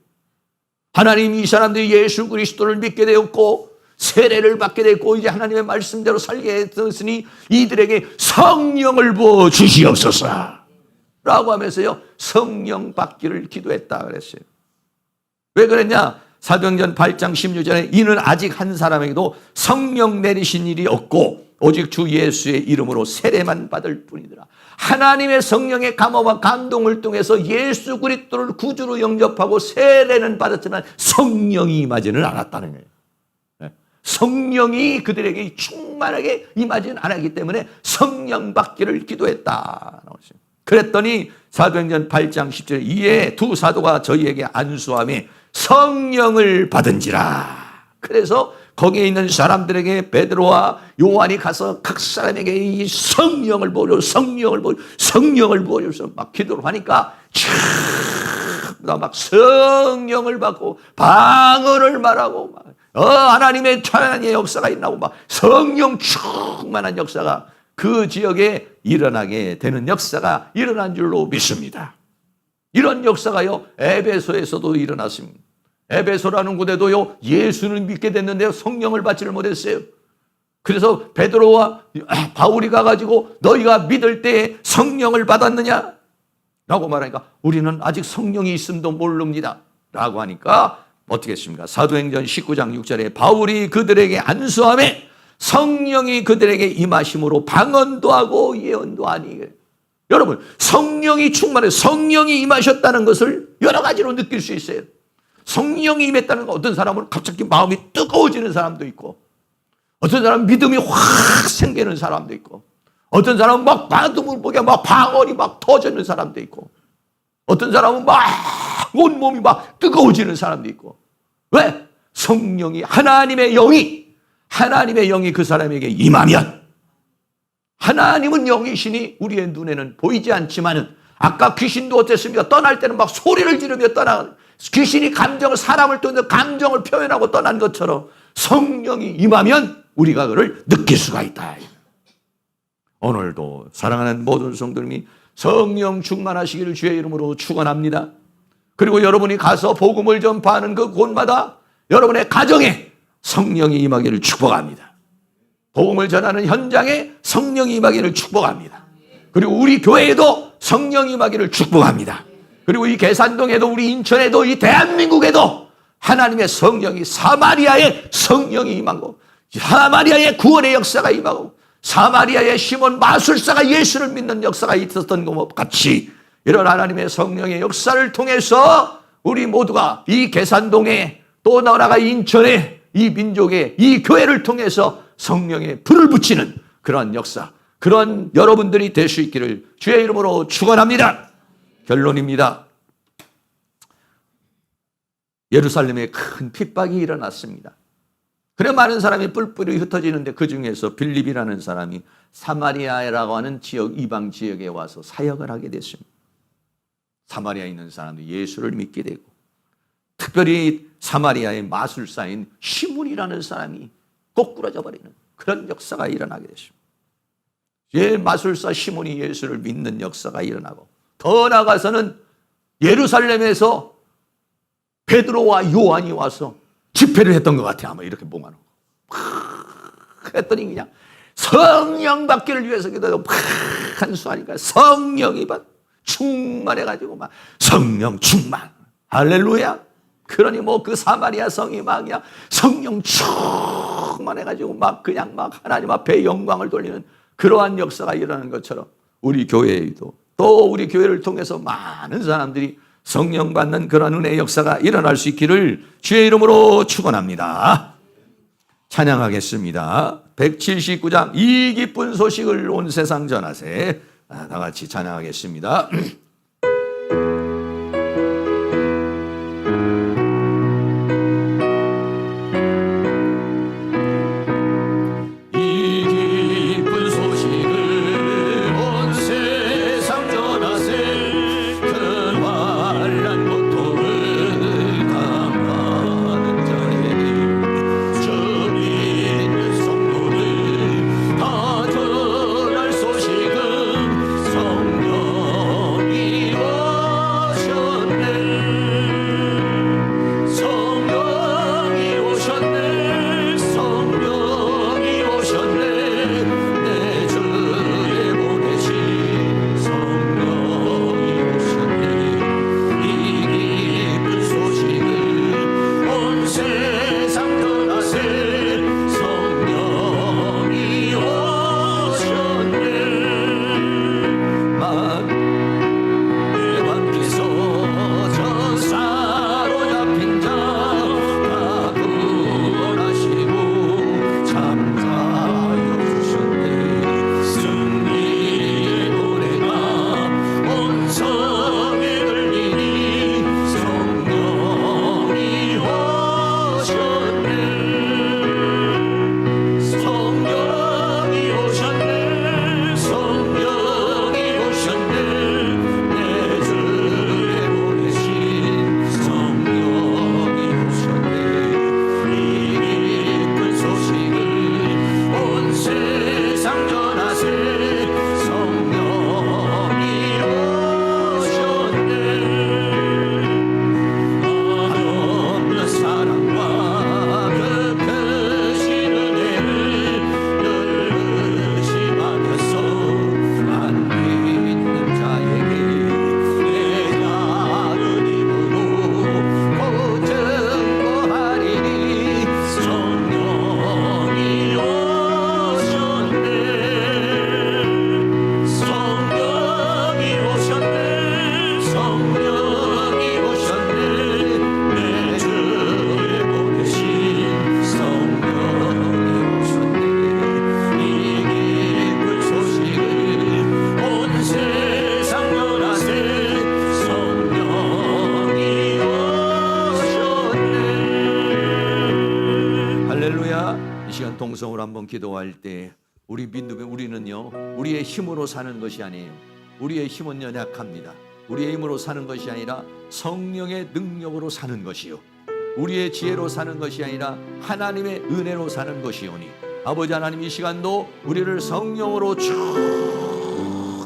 하나님이 이 사람들이 예수 그리스도를 믿게 되었고 세례를 받게 됐고 이제 하나님의 말씀대로 살게 되었으니 이들에게 성령을 부어 주시옵소서 라고 하면서요 성령 받기를 기도했다 그랬어요. 왜 그랬냐? 사도행전 8장 16절에 이는 아직 한 사람에게도 성령 내리신 일이 없고 오직 주 예수의 이름으로 세례만 받을 뿐이더라. 하나님의 성령의 감화와 감동을 통해서 예수 그리스도를 구주로 영접하고 세례는 받았지만 성령이 임하지는 않았다는 거예요. 성령이 그들에게 충만하게 임하지는 않았기 때문에 성령 받기를 기도했다. 그랬더니 사도행전 8장 10절에 이에 두 사도가 저희에게 안수하며 성령을 받은지라. 그래서 거기에 있는 사람들에게 베드로와 요한이 가서 각 사람에게 이 성령을 부어줘서 막 기도를 하니까 막 성령을 받고 방언을 말하고 막 하나님의 찬양의 역사가 있나고 막 성령 충만한 역사가 그 지역에 일어나게 되는 역사가 일어난 줄로 믿습니다. 이런 역사가요 에베소에서도 일어났습니다. 에베소라는 곳에도요 예수는 믿게 됐는데 성령을 받지를 못했어요. 그래서 베드로와 바울이 가가지고 너희가 믿을 때에 성령을 받았느냐? 라고 말하니까 우리는 아직 성령이 있음도 모릅니다 라고 하니까 어떻게 했습니까? 사도행전 19장 6절에 바울이 그들에게 안수하며 성령이 그들에게 임하심으로 방언도 하고 예언도 하니. 여러분 성령이 충만해 성령이 임하셨다는 것을 여러 가지로 느낄 수 있어요. 성령이 임했다는 건 어떤 사람은 갑자기 마음이 뜨거워지는 사람도 있고, 어떤 사람은 믿음이 확 생기는 사람도 있고, 어떤 사람은 막 받음을 보게 막 방언이 막 터지는 사람도 있고, 어떤 사람은 막 온몸이 막 뜨거워지는 사람도 있고. 왜? 성령이 하나님의 영이 그 사람에게 임하면, 하나님은 영이시니 우리의 눈에는 보이지 않지만은 아까 귀신도 어땠습니까? 떠날 때는 막 소리를 지르며 떠나는, 귀신이 사람을 통해서 감정을 표현하고 떠난 것처럼 성령이 임하면 우리가 그를 느낄 수가 있다. 오늘도 사랑하는 모든 성도님이 성령 충만하시기를 주의 이름으로 축원합니다. 그리고 여러분이 가서 복음을 전파하는 그 곳마다 여러분의 가정에 성령이 임하기를 축복합니다. 복음을 전하는 현장에 성령이 임하기를 축복합니다. 그리고 우리 교회에도 성령 임하기를 축복합니다. 그리고 이 계산동에도 우리 인천에도 이 대한민국에도 하나님의 성령이 사마리아의 성령이 임하고 사마리아의 구원의 역사가 임하고 사마리아의 시몬 마술사가 예수를 믿는 역사가 있었던 것과 같이 이런 하나님의 성령의 역사를 통해서 우리 모두가 이 계산동에 또 나아가 인천에 이 민족의 이 교회를 통해서 성령의 불을 붙이는 그런 역사, 그런 여러분들이 될 수 있기를 주의 이름으로 축원합니다. 결론입니다. 예루살렘에 큰 핍박이 일어났습니다. 그래 많은 사람이 뿔뿔이 흩어지는데 그 중에서 빌립이라는 사람이 사마리아라고 하는 지역, 이방 지역에 와서 사역을 하게 됐습니다. 사마리아에 있는 사람도 예수를 믿게 되고 특별히 사마리아의 마술사인 시몬이라는 사람이 꼬꾸라져 버리는 그런 역사가 일어나게 됐습니다. 예, 마술사 시몬이 예수를 믿는 역사가 일어나고 더 나아가서는 예루살렘에서 베드로와 요한이 와서 집회를 했던 것 같아요. 아마 이렇게 몽하는 거. 했더니 그냥 성령 받기를 위해서 기도하고 한수하니까 성령이 충만해가지고 막 성령 충만. 할렐루야. 그러니 뭐 그 사마리아 성이 막 그냥 성령 충만해가지고 막 그냥 막 하나님 앞에 영광을 돌리는 그러한 역사가 일어나는 것처럼 우리 교회에도 또 우리 교회를 통해서 많은 사람들이 성령 받는 그런 은혜의 역사가 일어날 수 있기를 주의 이름으로 축원합니다. 찬양하겠습니다. 179장 이 기쁜 소식을 온 세상 전하세. 다 같이 찬양하겠습니다. 동성으로 한번 기도할 때 우리 믿음에 우리는요 우리의 힘으로 사는 것이 아니에요. 우리의 힘은 연약합니다. 우리의 힘으로 사는 것이 아니라 성령의 능력으로 사는 것이요 우리의 지혜로 사는 것이 아니라 하나님의 은혜로 사는 것이오니 아버지 하나님 이 시간도 우리를 성령으로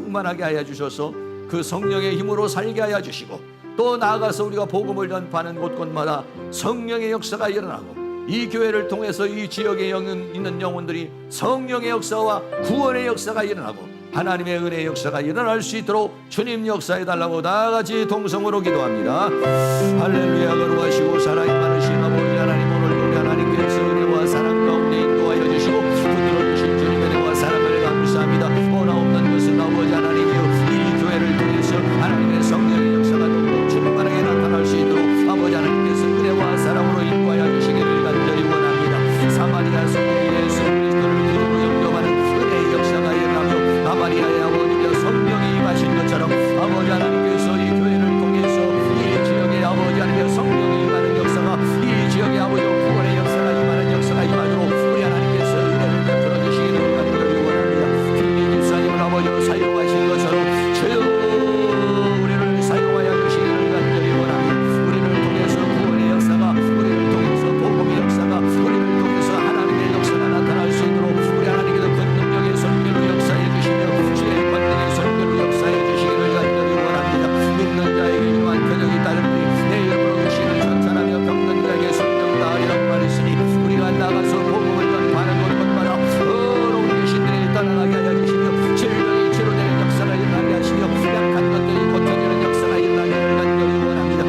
충만하게 하여 주셔서 그 성령의 힘으로 살게 하여 주시고 또 나아가서 우리가 복음을 전파하는 곳곳마다 성령의 역사가 일어나고 이 교회를 통해서 이 지역에 있는 영혼들이 성령의 역사와 구원의 역사가 일어나고 하나님의 은혜의 역사가 일어날 수 있도록 주님 역사해달라고 다 같이 동성으로 기도합니다. 할렐루야. 거룩하시고 사랑이 많으신 아버지 하나님, 오늘도 우리 하나님께서 은혜와 사랑 가운데 인도하여 주시고 붙들어 주신 주님의 은혜와 사랑을 감사합니다. 원하옵는 것은 아버지 하나님이여, 이 교회를 통해서 하나님의 성령의 역사가 더욱 충만하게 나타날 수 있도록 아버지 하나님께서 은혜와 사랑으로 인도하여 주시기를 간절히 원합니다. 사마리아 성령의 예수 그리스도를 기름으로 영접하는 은혜의 역사가 일어나며 사마리아의 아버지여 성령이 임하신 것처럼 아버지 하나님께서 이 교회를 통해서 이 지역의 아버지 하나님의 성령이 임하는 역사가, 이 지역의 아버지 구원의 역사가 임하는 역사가 임하도록 우리 하나님께서 은혜를 베풀어 주시기를 간절히 원합니다. 김민 집사님을 아버지로 사용하신 것처럼 주여 우리를 사용하여 주시기를 간절히 원합니다. 우리를 통해서 구원의 역사가, 우리를 통해서 복음의 역사가, 우리를 통해서 하나님의 역사가 나타날 수 있도록 우리 하나님께서 그 능력의 선교로 역사해 주시며 주의 권능의 선교로 역사해 주시기를 간절히 원합니다. 믿는 자에게 이러한 표적이 따르니 내 이름으로 의신을 전산하며 병든 자에게 성령 다하리라고 말했으니 우리가 나가서 복음을 전파하는 곳마다 더러운 귀신들이 떠나가게 하여 주시며 질병이 치료되는 역사가 일어나게 하시며 약한 것들이 고쳐지는 역사가 일어나기를 간절히 원합니다. 이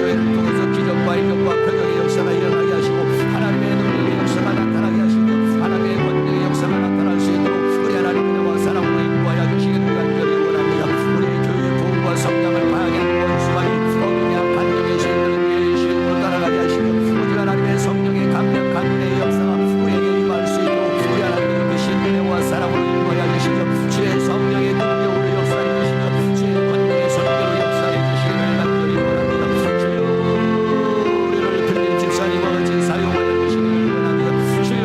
교회를 통해서 기적과 이적과 표적의 역사가 일어나게 하시고 하나님의 능력의 역사가 나타나게 하시며 하나님의 권능의 역사가 나타날 수 있도록 우리 하나님과 사랑으로 인도하여 주시기를 간절히 원합니다. 우리 교회의 부흥과 성장을 방해하는 원수마귀 어둠의 반역의 신들은 예수님으로 따라가게 하시며 오직 하나님의 성령의 강력한 은혜의 역사가 우리에게 임할 수 있도록 우리 하나님의 그 신은혜와 사랑으로 인도하여 주시며 주의 성령의 능력으로 역사해 주시며 주의 권능의 선교로 역사해 주시기를 간절히 원합니다. 주여 우리를 필립 집사님과 같이 사용하여 주시기를 원합니다. 주여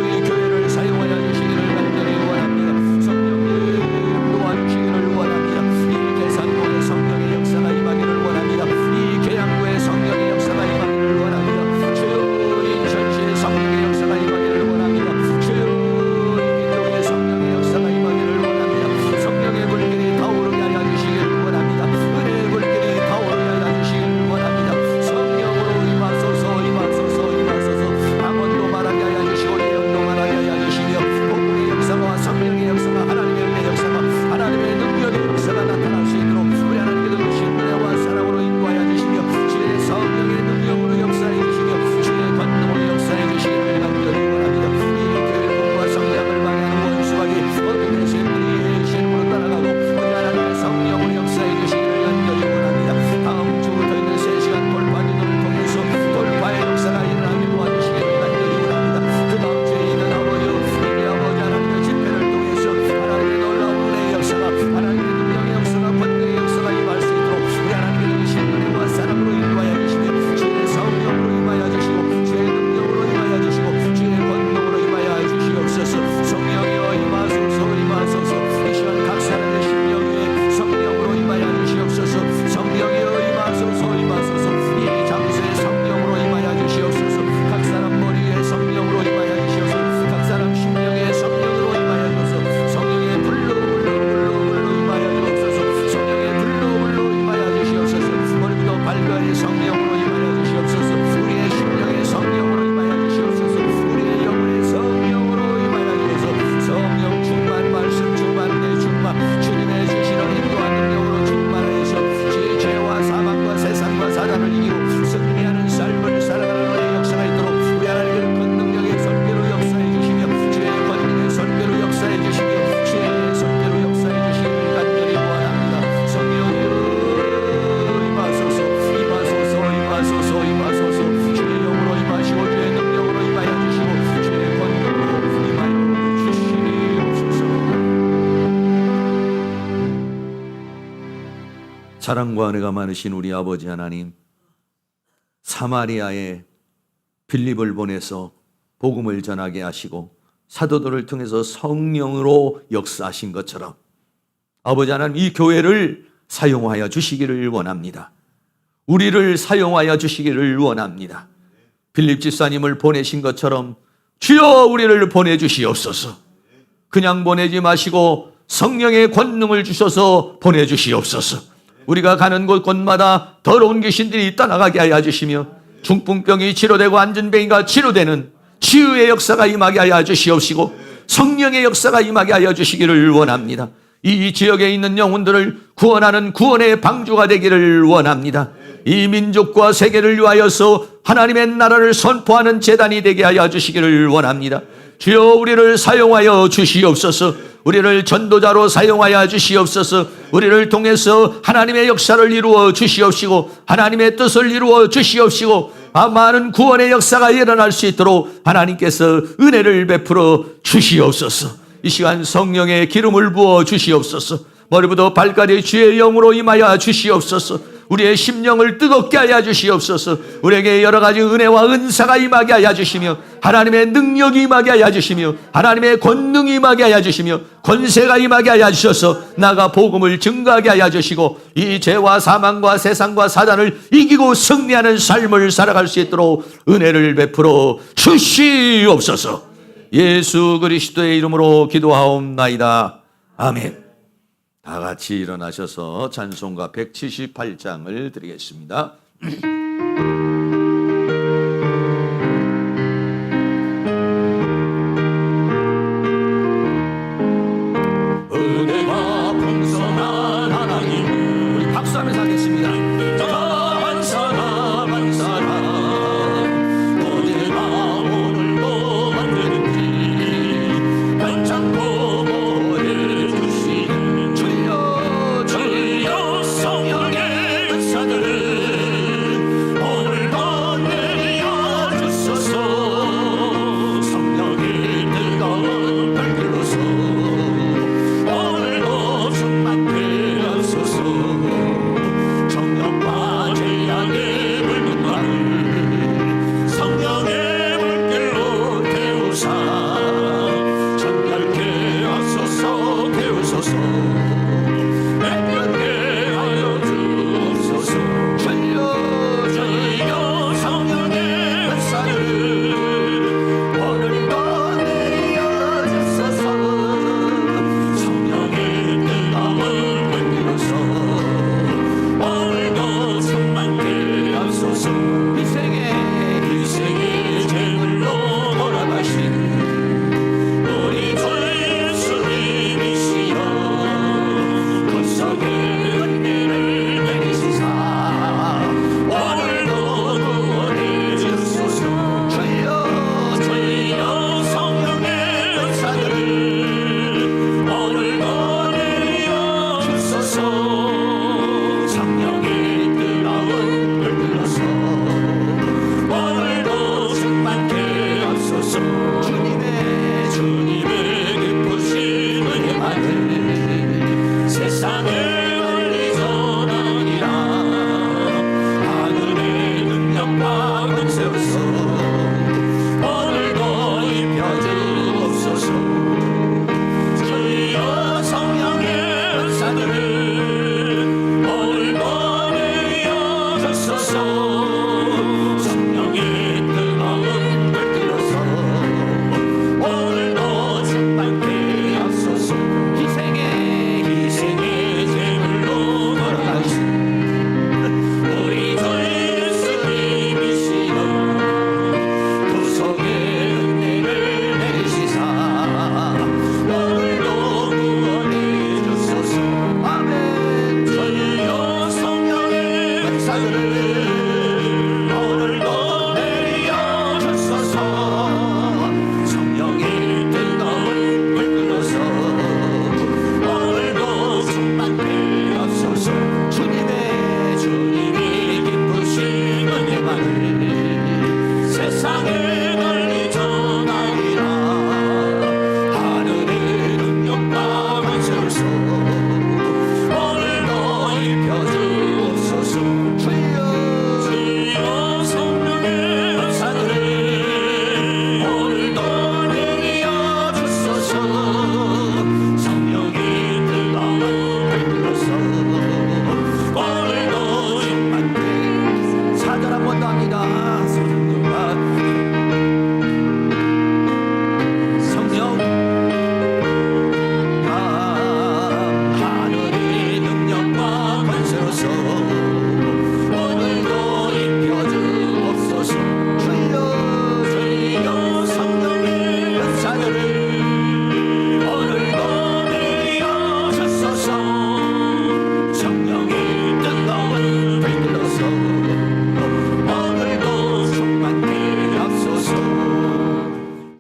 이 교회를 사용하여 주시기를 간절히 원합니다. 성령님 도와주시기를 원합니다. 이 계산도의 성령의 역사가 임하기를 원합니다. 이 계양도의 성령의 역사가 임하기를 원합니다. 주여 인천시의 성령의 역사가 임하기를 원합니다. 주여 이 민족의 성령의 역사가 임하기를 원합니다. 성령의 불길이 타오르게 하여 주시기를 원합니다. 은혜의 불길이 타오르게 하여 주시기를 원합니다. 성령으로 임하소서 임하소서 임하소서. 강원도 말하게 하여 주시고 예언도 말하게 하여 주시며 복음의 역사와 성령의 역사가, 하나님의 은혜의 역사가, 하나님의 능력의 역사가 나타날 수 있도록 우리 하나님께서 그 신뢰와 사랑으로 인도하여 주시며 주의 성령의 능력으로 역사해 주시며 주의 권능으로 역사해 주시기를 간절히 원합니다. 이 교회 공부와 성장을 방해하는 원수마귀 어둠의 신들이 예수님으로 따라가고 우리 하나님의 성령으로 역사해 주시기를 간절히 원합니다. 다음 주부터 있는 3시간 돌파 기도를 통해서 돌파의 역사가 일어나게 도와주시기를 간절히 원합니다. 그 다음 주에 있는 아버지 우리 아버지 하나님의 집회를 통해서 하나님의 놀라운 은혜의 역사가, 하나님의 능력의 역사가, 권능의 역사가 임할 수 있도록 우리 하나님의 신은혜와 사랑으로 인도하여 주시며 주의 성령으로 임하여 주시고 주의 능력으로 임하여 주시고 주의 권능으로 임하여 주시옵소서. 성령이여 임하소서 임하소서. 이 시간 각 사람의 심령 위에 성령으로 임하여 주시옵소서. 성령이여 임하소서 임하소서. 이 장소에 성령으로 임하여 주시옵소서. 각 사람 머리 위에 성령으로 임하여 주시옵소서. 각 사람 심령에 성령으로 임하여 주소서. 성령의 불로 임하여 주옵소서. 성령의 불로 임하여 주시옵소서. 오늘부터 발견의 성령으로 임하여 주시옵소서. 우리의 심령의 성령으로 임하여 주시옵소서. 우리의 영혼의 성령으로 임하여 주소서. 성령 충만, 말씀 충만, 내 충만, 주님의 주시는 인도와 능력으로 충만하여서 주의 죄와 사망과 세상과 사단을 이기고 승리하는 삶을 살아가는 우리의 역사가 있도록 우리 하나님께는 그 능력의 선교로 역사해 주시며 주의 권능의 선교로 역사해 주시며 주의 선교로 역사해 주시기를 간절히 원합니다. 성령이여 임하소서 임하소서 임하소서 임하소서. 주의 영으로 임하시고 주의 능력으로 임하여 주시고 주의 권능으로 임하여 주시옵소서. 사랑과 은혜가 많으신 우리 아버지 하나님, 사마리아에 빌립을 보내서 복음을 전하게 하시고 사도들을 통해서 성령으로 역사하신 것처럼 아버지 하나님 이 교회를 사용하여 주시기를 원합니다. 우리를 사용하여 주시기를 원합니다. 빌립 집사님을 보내신 것처럼 주여 우리를 보내주시옵소서. 그냥 보내지 마시고 성령의 권능을 주셔서 보내주시옵소서. 우리가 가는 곳곳마다 더러운 귀신들이 떠나가게 하여 주시며 중풍병이 치료되고 안전병이가 치료되는 치유의 역사가 임하게 하여 주시옵시고 성령의 역사가 임하게 하여 주시기를 원합니다. 이 지역에 있는 영혼들을 구원하는 구원의 방주가 되기를 원합니다. 이 민족과 세계를 위하여서 하나님의 나라를 선포하는 제단이 되게 하여 주시기를 원합니다. 주여 우리를 사용하여 주시옵소서. 우리를 전도자로 사용하여 주시옵소서. 우리를 통해서 하나님의 역사를 이루어 주시옵시고 하나님의 뜻을 이루어 주시옵시고 많은 구원의 역사가 일어날 수 있도록 하나님께서 은혜를 베풀어 주시옵소서. 이 시간 성령의 기름을 부어 주시옵소서. 머리부터 발까지 주의 영으로 임하여 주시옵소서. 우리의 심령을 뜨겁게 하여 주시옵소서. 우리에게 여러 가지 은혜와 은사가 임하게 하여 주시며 하나님의 능력이 임하게 하여 주시며 하나님의 권능이 임하게 하여 주시며 권세가 임하게 하여 주셔서 나가 복음을 증거하게 하여 주시고 이 죄와 사망과 세상과 사단을 이기고 승리하는 삶을 살아갈 수 있도록 은혜를 베풀어 주시옵소서. 예수 그리스도의 이름으로 기도하옵나이다. 아멘. 다 같이 일어나셔서 찬송가 178장을 드리겠습니다.